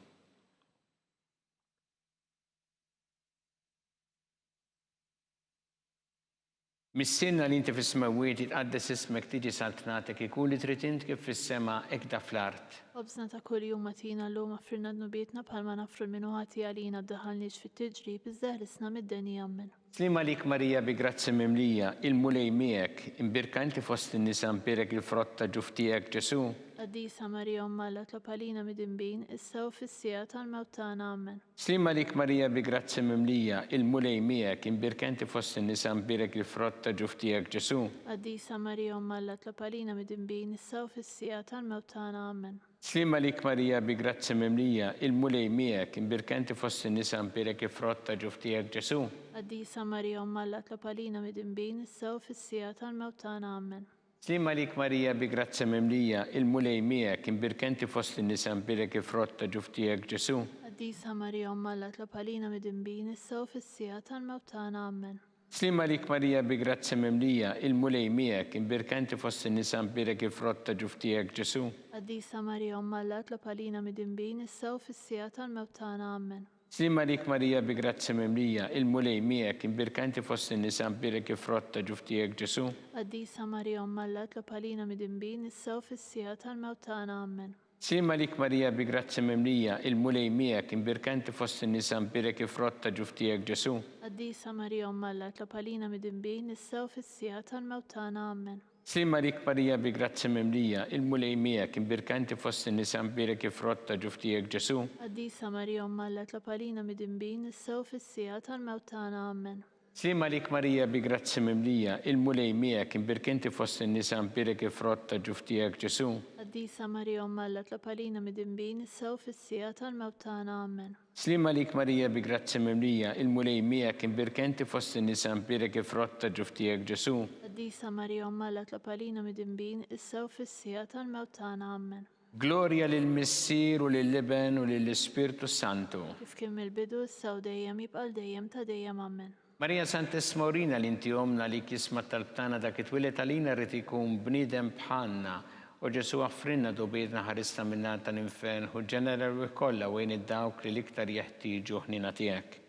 Missirna li inti fis-smawiet itqaddes ismek tiġi saltnatek ikun li trid int kif fis-sema ekda fl-art. Obżna ta' kuljum matina llum offrina d-nubietna bħalma nafru l-minuħati għalina b'daħalniex fit-tiġrib iżdeħlisna mid-deni ammen. Slimma lik Marija bi grazzi mimlija il-mulej miegħek, imbirka inti fost in-nisa mbirek il-frott tal-ġuf tiegħek Ġesu. Qaddisa Marija Umma tlob għalina mid-dinbin, issa u fis-sija tal-mewt tagħna ammen. Slimma lik Marija bi grazzi mimlija il-mulej miegħek, imbirka inti fost in-nisa mbirek il-frott tal-ġuf tiegħek Ġesu. Qaddisa Marija Umma tlob għalina mid-dinbin, issa u fis-sija tal-mewt tagħna ammen. Slimma lik Marija bi grazzi mimlija il-mulej miegħek, imbirka inti fost in-nisa mbirek il-frott tal-ġuf tiegħek Ġesu. Qaddisa Marija Umma tlob għalina mid-dinbin, issa u fis-sija tal-mewt tagħna ammen. Slimma lik Marija bi grazzi mimlija il-mulej miegħek, imbirka inti fost in-nisa mbirek il-frott tal-ġuf tiegħek Ġesu. Qaddisa Marija Umma tlob għalina mid-dinbin, issa u fis-sija tal-mewt tagħna ammen. Slimma lik Marija bi grazzi mimlija il-mulej miegħek, imbirka inti fost in-nisa mbirek il-frott tal-ġuf tiegħek Ġesu. Qaddisa Marija Umma tlob għalina mid-dinbin, issa u fis-sija tal-mewt tagħna ammen. Slimma lik Marija bi grazzi mimlija il-mulej miegħek, imbirka inti fost in-nisa mbirek il-frott tal-ġuf tiegħek Ġesu. Qaddisa Marija Umma tlob għalina mid-dinbin, issa u fis-sija tal-mewt tagħna ammen. Slimma lik Marija bi grazzi mimlija il-mulej miegħek, imbirka inti fost in-nisa mbirek il-frott tal-ġuf tiegħek Ġesu. Qaddisa Marija Umma tlob għalina mid-dinbin, issa u fis-sija tal-mewt tagħna ammen. Slimma lik Marija bi grazzi mimlija il-mulej miegħek, imbirka inti fost in-nisa mbirek il-frott tal-ġuf tiegħek Ġesu. Qaddisa Marija Umma tlob għalina mid-dinbin, issa u fis-sija tal-mewt tagħna ammen. Slima lik Marija bi grazzi mimlija, il-mulej miegħek imbirk inti fost in-nisa imbirek il-frott ta' ġuftijek Ġesu. Qaddisa Marija Umm Alla tlapalina mid-dinbin issa u fis-sija tal-mewt tagħna Amen. Slima lik Marija bi grazzi mimlija, il-mulej miegħek imbirk inti fost in-nisa imbirek il-frott ta' ġuftijek Ġesu. Qaddisa Marija Umm Alla tlapalina mid-dinbin issa u fis-sija tal-mewt tagħna Amen. Gloria lill-Missier u lill-Liben u lill-Ispirtu Santu. Kif kien mill-bidu issa u dejjem jibqa' dejjem ta' dejjem Amen. Marija Santissima Urina li inti omna li kisma tal-btana dak it-twilet għalina rrid ikun bniedem bħalna u Ġesu għaffrinna dobiedna ħarista minna tal-infern u ġeneral kollha wejn id-dawk li l-iktar jeħtieġu ħnina tiegħek.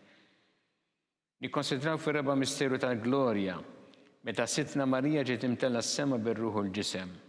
Nikkonsidraw fir-reba' misteru tal-glorja meta sitna Marija ġiet imtella s-sema bir-ruħu l-ġisem.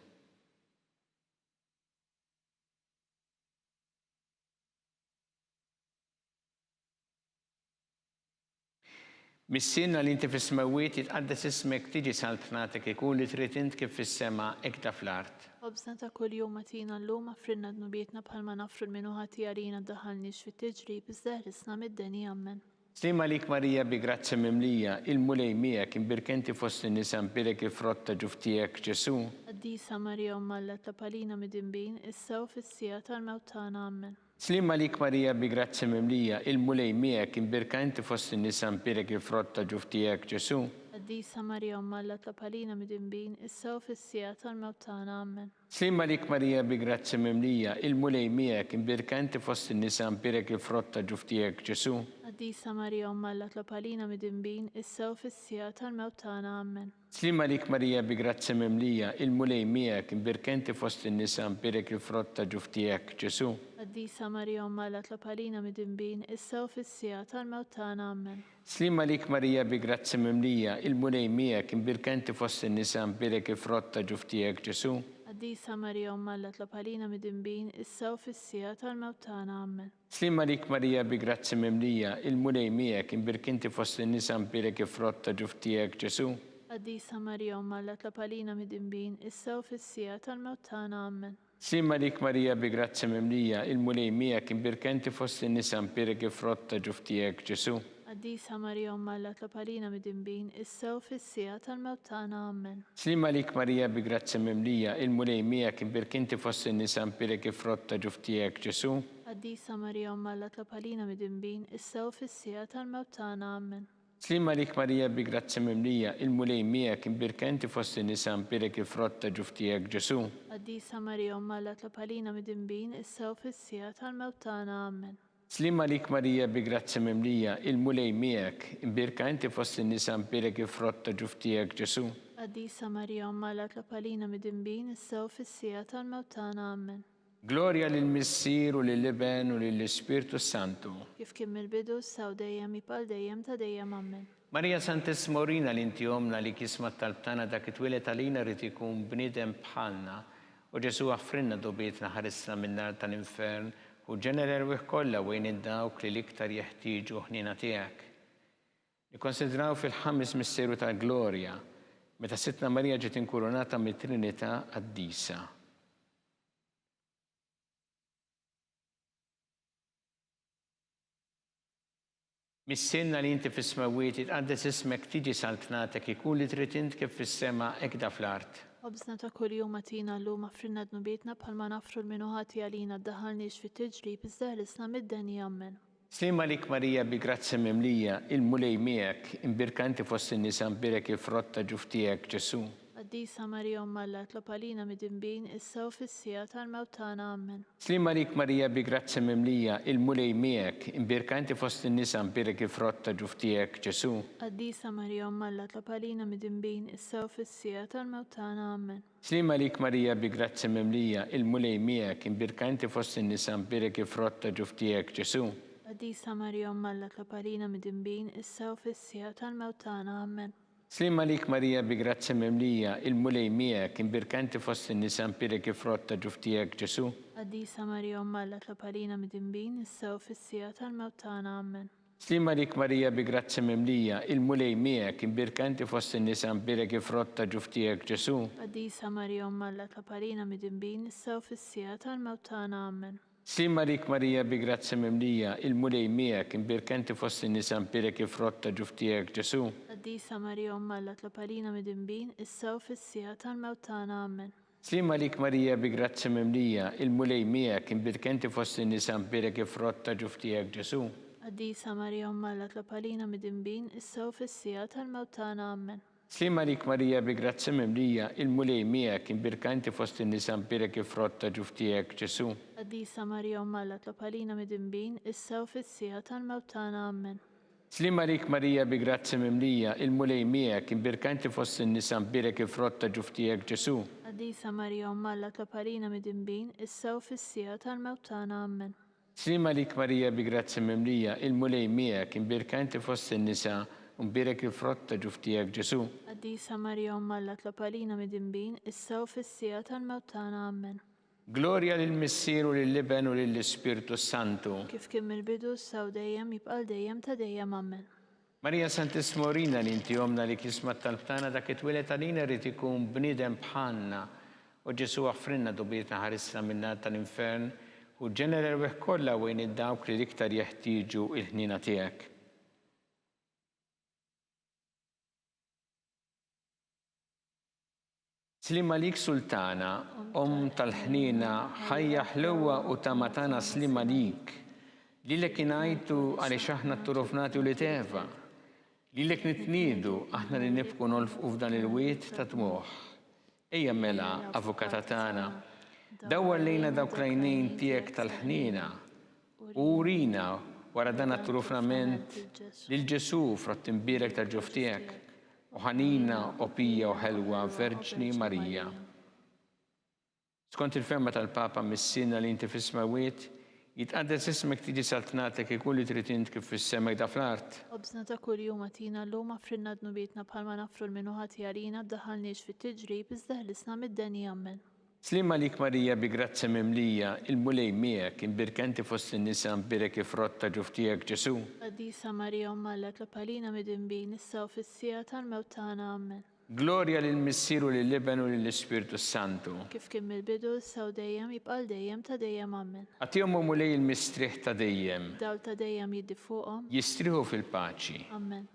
Missinna li inti fis-smawiet jitqaddes ismek tiġi saltnatek ikun li trid int kif fis-sema hekk fl-art. Obżna ta' kuljum atina llum affrinna dnubietna bħalma nafru l-minuħati għalina ddaħħalniex fit-tiġrib iżda ħrisna mid-deni Amen. Slima lik Marija bi grazzi mimlija, il-mulej miegħek imbirk inti fost in-nisa imbirek il-frott ta' ġuftijek Ġesu. Qaddisa Marija Umm Alla tlapalina mid-dinbin issa u fis-sija tal-mewt tagħna Amen. Slima lik Marija bi grazzi mimlija, il-mulej miegħek imbirka inti fost in-nisa imbirek il-frott ta' ġuftijek Ġesu. Qaddisa Marija Umm Alla tlapalina mid-dinbin issa u fis-sija tal-mewt tagħna Amen. Slima lik Marija bi grazzi mimlija, il-mulej miegħek imbirka inti fost in-nisa imbirek il-frott ta' ġuftijek Ġesu. Qaddisa Marija Umm Alla tlapalina mid-dinbin issa u fis-sija tal-mewt tagħna Amen. Slima lik Marija bi grazzi mimlija, il-mulej miegħek imbirka inti fost in-nisa imbirek il-frott ta' ġuftijek Ġesu. Qaddisa Marija Umm Alla tlapalina mid-dinbin issa u fis-sija tal-mewt tagħna Amen. Slima lik Marija bi grazzi mimlija, il-mulej miegħek imbirka inti fost in-nisa imbirek il-frott ta' ġuftijek Ġesu. Qaddisa Marija Umm Alla tlapalina mid-dinbin issa u fis-sija tal-mewt tagħna Amen. Slima lik Marija bi grazzi mimlija, il-mulej miegħek imbirk inti fost in-nisa imbirek il-frott ta' ġuftijek Ġesu. Qaddisa Marija Umm Alla tlapalina mid-dinbin issa u fis-sija tal-mewt tagħna Amen. Slima lik Marija bi grazzi mimlija, il-mulej miegħek imbirk inti fost in-nisa imbirek il-frott ta' ġuftijek Ġesu. Qaddisa Marija Umm Alla tlapalina mid-dinbin issa u fis-sija tal-mewt tagħna Amen. Slima lik Marija bi grazzi mimlija, il-mulej miegħek imbirk inti fost in-nisa imbirek il-frott ta' ġuftijek Ġesu. Qaddisa Marija Umm Alla tlapalina mid-dinbin issa u fis-sija tal-mewt tagħna Amen. Slima lik Marija bi grazzi mimlija, il-mulej miegħek imbirk inti fost in-nisa imbirek il-frott ta' ġuftijek Ġesu. Qaddisa Marija Umm Alla tlapalina mid-dinbin issa u fis-sija tal-mewt tagħna Amen. Slima lik Marija bi grazzi mimlija, il-mulej miegħek imbirka inti fost in-nisa imbirek il-frott ta' ġuftijek Ġesu. Qaddisa Marija Umm Alla tlapalina mid-dinbin issa u fis-sija tal-mewt tagħna Amen. Gloria lill-Missier u lill-Liben u lill-Ispirtu Santu. Kif kien mill-bidu issa u dejjem jibqa' dejjem ta' dejjem Amen. Marija Santissima Urina li inti omna li kisma tal-btana dak it-twilet għalina rrid ikun bniedem bħalna u Ġesu għaffrinna dobietna ħarisna min-nar tal-infern u ġeneral kollha wejn id-dawk li l-iktar jeħtieġu ħnina tiegħek. Nikkonsidraw fil-ħames misteru tal-glorja meta sitna Marija ġiet inkurunata mit-Trinità qaddisa. Missinna li inti fis-smawiet jitqaddes ismek tiġi saltnatek ikun li trid int kif fis-sema hekk fl-art. Obżna ta' kuljum atina llum affrinna dnubietna bħalma nafru l-minuħati għalina ddaħħalniex fit-tiġrib iżda ħrisna mid-deni Amen. Slima lik Marija bi grazzi mimlija, il-mulej miegħek imbirka inti fost in-nisa imbirek il-frott ta' ġuftijek Ġesu. Qaddisa Marija Umm Alla tlapalina mid-dinbin issa u fis-sija tal-mewt tagħna Amen. Slima lik Marija bi grazzi mimlija, il-mulej miegħek imbirka inti fost in-nisa imbirek il-frott ta' ġuftijek Ġesu. Qaddisa Marija Umm Alla tlapalina mid-dinbin issa u fis-sija tal-mewt tagħna Amen. Slima lik Marija bi grazzi mimlija, il-mulej miegħek imbirka inti fost in-nisa imbirek il-frott ta' ġuftijek Ġesu. Qaddisa Marija Umm Alla tlapalina mid-dinbin issa u fis-sija tal-mewt tagħna Amen. Slima lik Marija bi grazzi mimlija, il-mulej miegħek imbirka inti fost in-nisa imbirek il-frott ta' ġuftijek Ġesu. Qaddisa Marija Umm Alla tlapalina mid-dinbin issa u fis-sija tal-mewt tagħna Amen. Slima lik Marija bi grazzi mimlija, il-mulej miegħek imbirka inti fost in-nisa imbirek il-frott ta' ġuftijek Ġesu. Qaddisa Marija Umm Alla tlapalina mid-dinbin issa u fis-sija tal-mewt tagħna Amen. Slima lik Marija bi grazzi mimlija, il-mulej miegħek imbirkenti fost in-nisa imbirek il-frott ta' ġuf tiegħek Ġesu. Qaddisa Marija Umma Alla tlob għalina mid-inbin, issa u fis-sija tal-mewt tagħna. Amen. Slima lik Marija bi grazzi mimlija, il-mulej miegħek imbirkenti fost in-nisa imbirek il-frott ta' ġuf tiegħek Ġesu. Qaddisa Marija Umma Alla tlob għalina mid-inbin, issa u fis-sija tal-mewt tagħna. Amen. Slima lik Marija bi grazzi mimlija, il-mulej miegħek imbirkenti fost in-nisa imbirek il-frott ta' ġuf tiegħek Ġesu. Qaddisa Marija Umma Alla tlob għalina mid-inbin, issa u fis-sija tal-mewt tagħna. Amen. Slima lik Marija bi grazzi mimlija, il-mulej miegħek imbirkenti fost in-nisa imbirek il-frott ta' ġuf tiegħek Ġesu. Qaddisa Marija Umma Alla tlob għalina mid-inbin, issa u fis-sija tal-mewt tagħna. Amen. Slima lik Marija bi grazzi mimlija, il-mulej miegħek imbirkenti fost in-nisa imbirek il-frott ta' ġuf tiegħek Ġesu. Qaddisa Marija Umma Alla tlob għalina mid-inbin, issa u fis-sija tal-mewt tagħna. Amen. Gloria lill-Missieru lill-Liben u lill-Ispiritu Santu. Kif kien mill-bidu issa u dejjem jibqa' dejjem ta' dejjem. Amen. Marija Santissima Orina li inti jomna li kisma tal-btana dak it-twilet għalina rrid ikun bniedem bħalna u Ġesu għaffrinna dubietna ħarisna minna tal-infern u ġenera l-weħ kollha wejn id-dawk li iktar jeħtieġu il-ħnina tiegħek. Slima lik Sultana, tal-ħnina, ħajja ħlewa u tamatana slima lik. Lilek inajtu għaliex aħna t-turufnati u li teva. Lilek nitnidu aħna li nibku nolfqu f'dan il-wiet ta' tmuħ. Ejja mela, avukata tagħna, dawwar lejna dawk lejnejn tiegħek tal-ħnina u urina wara dan at-turufnament lil Ġesu frott imbirek tal-ġuf tiegħek. U ħanina, opija u ħelwa Verġni Marija. Skont il-ferma tal-Papa mis-sina li inti fis-smawiet, jitqaddes ismek tiġi saltnatek ikun li trid int kif fis-semek da fl-art. Obżna ta' kuljum għatina llum affrinna dnubietna bħalma nafru l-minuħati għalina ddaħħalniex fit-tiġrib iżda ħlisna mid-deni. Amen. Slima lik Marija bi grazzi mimlija, il-mulej miegħek imbirkenti fost in-nisa imbirek il-frott ta' ġuf tiegħek Ġesu. Qaddisa Marija Umma Alla tlob għalina mid-inbin, issa u fis-sija tal-mewt tagħna. Amen. Gloria lill-Missieru lill-Liben u lill-Ispiritu Santu. Kif kien mill-bidu issa u dejjem jibqa' dejjem ta' dejjem. Amen. Għatihom mulej il-mistrieħ ta' dejjem. Dawl ta' dejjem jiddi fuqhom. Jistrieħu fil-paċi. Amen.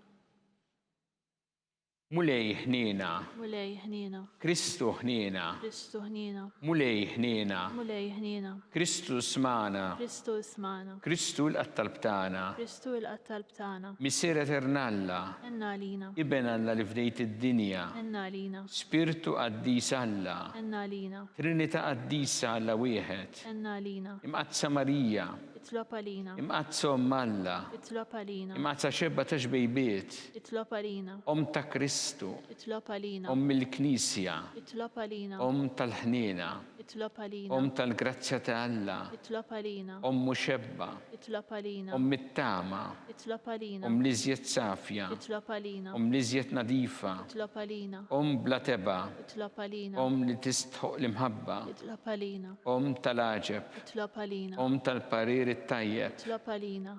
Mulej ħnina. Mulej ħnina. Kristu ħnina. Kristu ħnina. Mulej ħnina. Mulej ħnina. Kristu smana. Kristu ismana. Kristu l-qattalb tagħna. Kristu l-qattalb tagħna. Missier eternalla. Enna għalina. Iben Alla li fdejt id-dinja. Enna għalina. Spiritu qaddis Alla. Enna għalina. Trinità qaddisa Alla wieħed. Enna għalina. Imqazza Marija. Itlob għalina. Imqazza Omm Alla. Itlob għalina. Imqazza xebba ta' xbejbiet. Itlob għalina. Ta' Kristu. Itlob għalina. Il-Knisja. Itlob għalina. Tal-ħnina. Itlob għalina. Tal-grazzja ta' Alla. Itlob għalina. Xebba. Itlob għalina. It-tama. Itlob għalina. Liżjed safja. Itlob għalina. Liżjed nadifa. Itlob għalina. Bla teba. Itlob għalina. Li tistħoq l-imħabba. Itlob għalina. Tal-aġeb. Itlob għalina. Tal-parir it-tajjeb. Itlob għalina.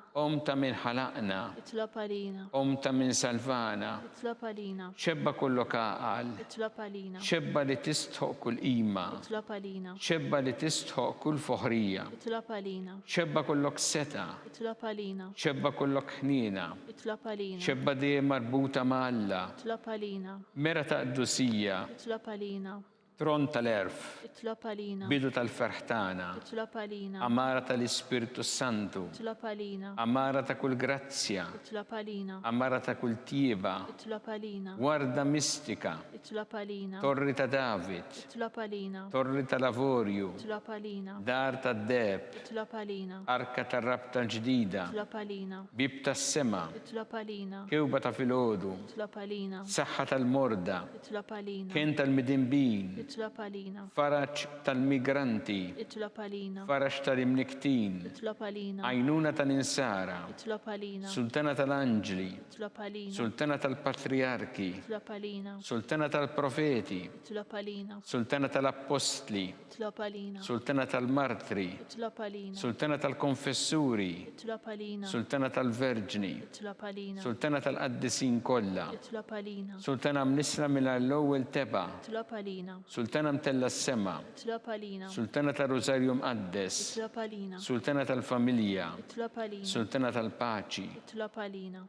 Ta' min ħalaqna. Itlob għalina. Ta' min salvana. Itlob għalina. Xebba kollok għaqal. Itlob għalina. Xebba li tistħoq kull qima. Itlob għalina. Xebba li tistħoq kull foħrija. Itlob għalina. Xebba kollok seta. Itlob għalina. Xebba kollok ħnina. Itlob għalina. Xebba di marbuta ma' Alla. Itlob għalina. Mera ta' qdusija. Itlob għalina. Tron tal-erf. Itlob għalina. Bidu tal-ferħtana. Itlob għalina. Amara tal-Ispiritu Santu. Itlob għalina. Amara ta' kull grazzja. Itlob għalina. Amara ta' kull tieba. Itlob għalina. Warda mistika. Itlob għalina. Torri ta' David. Itlob għalina. Torri ta' Lavorju. Itlob għalina. Dar ta' Deb. Itlob għalina. Arka ta' rabta ġdida. Itlob għalina. Bib ta' sema. Itlob għalina. Kewba ta' filgħodu. Itlob għalina. Saħħa tal-morda. Itlob għalina. Kien tal-midinbin. Itlob għalina. Faraġġ tal-migranti. Itlob għalina. Faraġġ tal-imniktin. Itlob għalina. Għajnuna tal-insara. Itlob għalina. Sultana tal-anġli. Itlob għalina. Sultana tal-patriarki. Itlob għalina. Sultana tal-profeti. Itlob għalina. Sultana tal-apostli. Itlob għalina. Sultana tal-martri. Itlob għalina. Sultana tal-konfessuri. Itlob għalina. Sultana tal-verġni. Itlob għalina. Sultana tal-qaddisin kollha. Itlob għalina. Sultana mnisra mill-ewwel teba. Itlob għalina. Sultana mtella s-sema, itlob għalina, Sultana tal-Rożarju Mqaddes, itlob għalina, Sultana tal-Familja, itlob għalina, Sultana tal-Paċi, itlob għalina.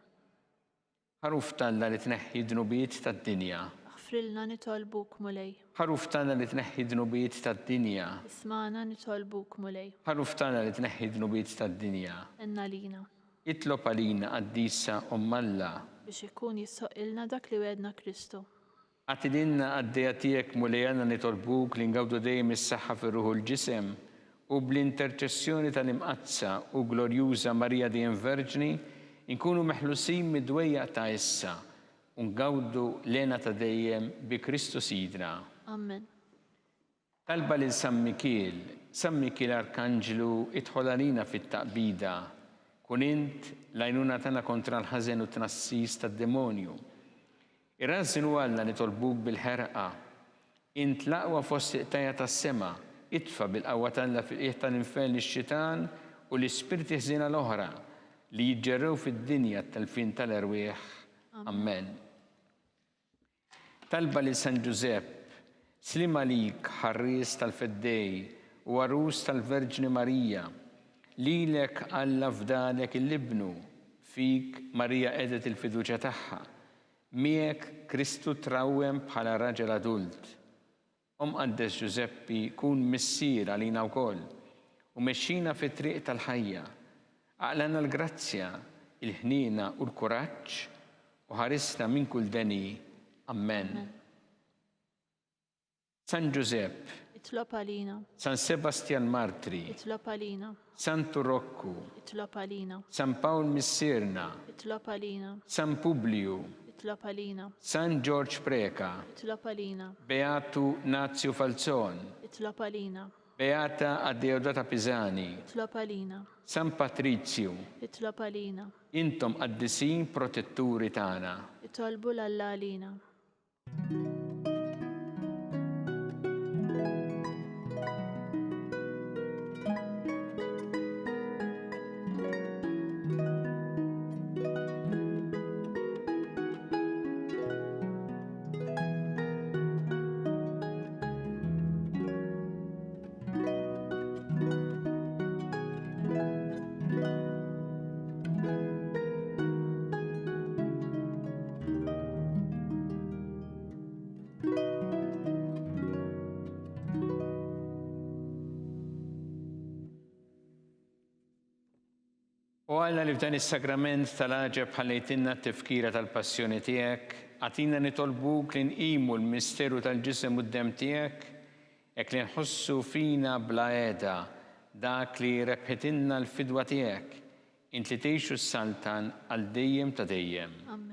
ħaruf talla li tneħħi dnubiet tad-dinja, Ħfrilna nitolbuk mulej, ħaruf talla li tneħħi dnubiet tad-dinja, ismana nitolbuk mulej, ħaruf talla li tneħħi dnubiet tad-dinja. enna lina, Itlob għalina Qaddisa Alla, biex ikun jissoqilna dak li wedna Kristu. għatidinna għaddeja tiegħek mulejana nitolbuk li ngawdu dejjem is-saħħa fir-ruħu l-ġisem u bl-interċessjoni tal-imqazza u glorjuża Marija Dejjem Verġni inkunu meħlusin mid-dwejjaq ta' issa u ngawdu lena ta' dejjem bi Kristu Sidna. Amen. Talba lil San Mikiel Arkanġlu idħol għalina fit-taqbida, kun int l-għajnuna tagħna kontra l-ħażen u tnassis tad-demonju. Irrażinu għalna nitolbuk bil-ħerqa, int l-aqwa fost iqtajja tas-sema, itfa' bil-qawwa tagħna fil-qiegħ tal-infern ix-xitan u l-ispirti ħżiena l-oħra li jiġġerrew fid-dinja tal-fin tal-erwieħ. Amen. Talba lil San Ġusepp, slim għalik ħarries tal-feddej u għarus tal-Verġni Marija, lilek Alla fdalek il-libnu, fik Marija qedet il-fiduċja tagħha, miegħek Kristu trawwem bħala raġel adult. Qaddes Ġuseppi kun missier għalina wkoll u mexxina fit-triq tal-ħajja. Aqlana l-grazzja, il-ħniena u l-kuraġġ u ħarisna minn kull deni. Amen. San Ġusepp, Itlob għalina, San Sebastian Martri, itlob għalina, Santu Rokku, itlob għalina, San Pawl Missierna, itlob għalina, San Publiu, itlob għalina, San George Preka, itlob għalina, Beatu Nazio Falzon, itlob għalina, Beata Addeodata Pisani, itlob għalina, San Patrizju, itlob għalina, intom qaddisin protetturi tagħna. itolbu l-Alla għalina. U għalla li f'dan is-sagrament tal-għaġeb ħallejtinna t-tifkira tal-passjoni tiegħek, għatina nitolbuk li nqimu l-misteru tal-ġisem u d-dem tiegħek, hekk li nħossu fina bla għeda dak li rebħitinna l-fidwa tiegħek, int li tgħixu s-saltan għal dejjem ta' dejjem. Amen.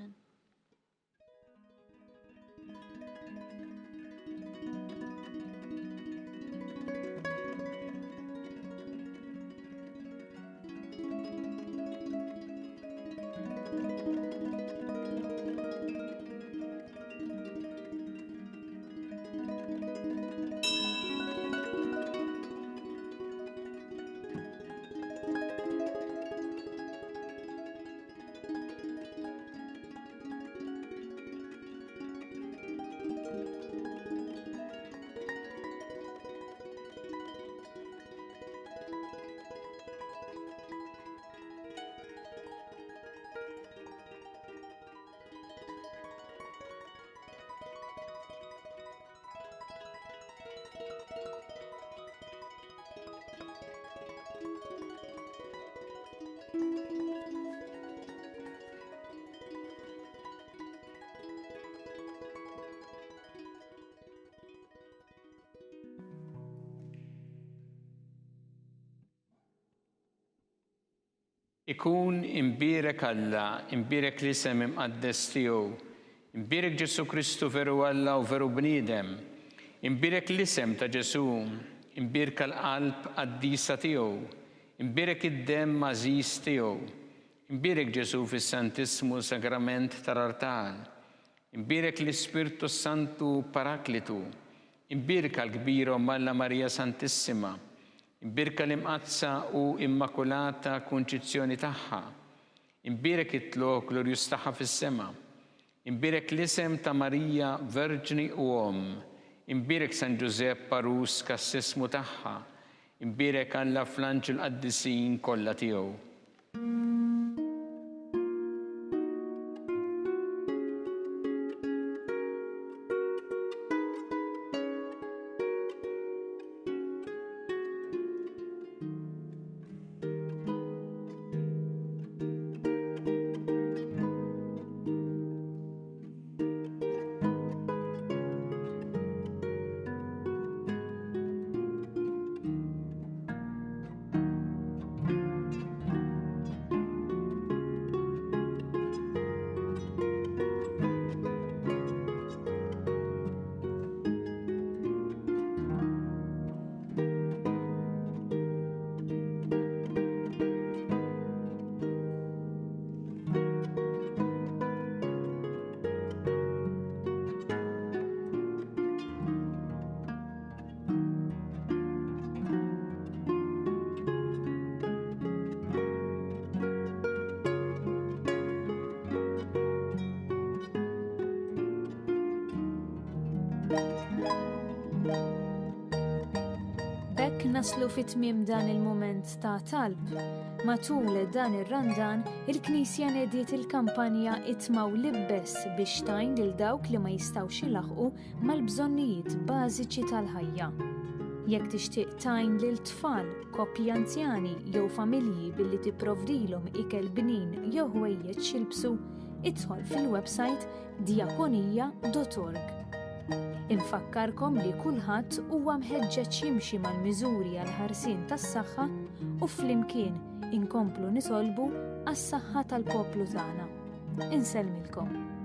Ikun imbirek Alla, imbirek l-isem imqaddes tiegħu, imbirek Ġesu Kristu veru Alla u veru bniedem, imbirek l-isem ta' Ġesu, imbirek l-qalb qaddisa tiegħu, imbirek id-dem għażiż tiegħu, imbirek Ġesu fis-Santismu Sagrament tal-Artal, imbirek l-Ispirtu Santu Paraklitu, imbirek l-kbira Alla Marija Santissima, imbirka l-imqazza u immakulata kunċizzjoni tagħha, imbirek it-tloq glorjus tagħha fis-sema, imbirek l-isem ta' Marija Verġni u Om, Imbirek San Giuseppe Parus kas-sismu tagħha. Imbirek Alla fl-anġel qaddisin kollha tiegħu. Bekk naslu fit-tmiem dan il-moment ta' talb. Matul dan ir-randan, il-Knisja nediet il-kampanja Itmaw libbes biex tajn lil dawk li ma jistgħux ilaħqu mal-bżonnijiet bażiċi tal-ħajja. Jekk tixtieq tajn lil tfal, koppji anzjani jew familji billi tipprovdilhom ikel bnin jew ħwejjeġ xilbsu, idħol fil-website diakonija.org. Infakkarkom li kulħadd huwa mħeġġeġ jimxi mal-miżuri għal ħarsien tas-saħħa u flimkien inkomplu nisolbu għas-saħħa tal-poplu tagħna. Insellmilkom.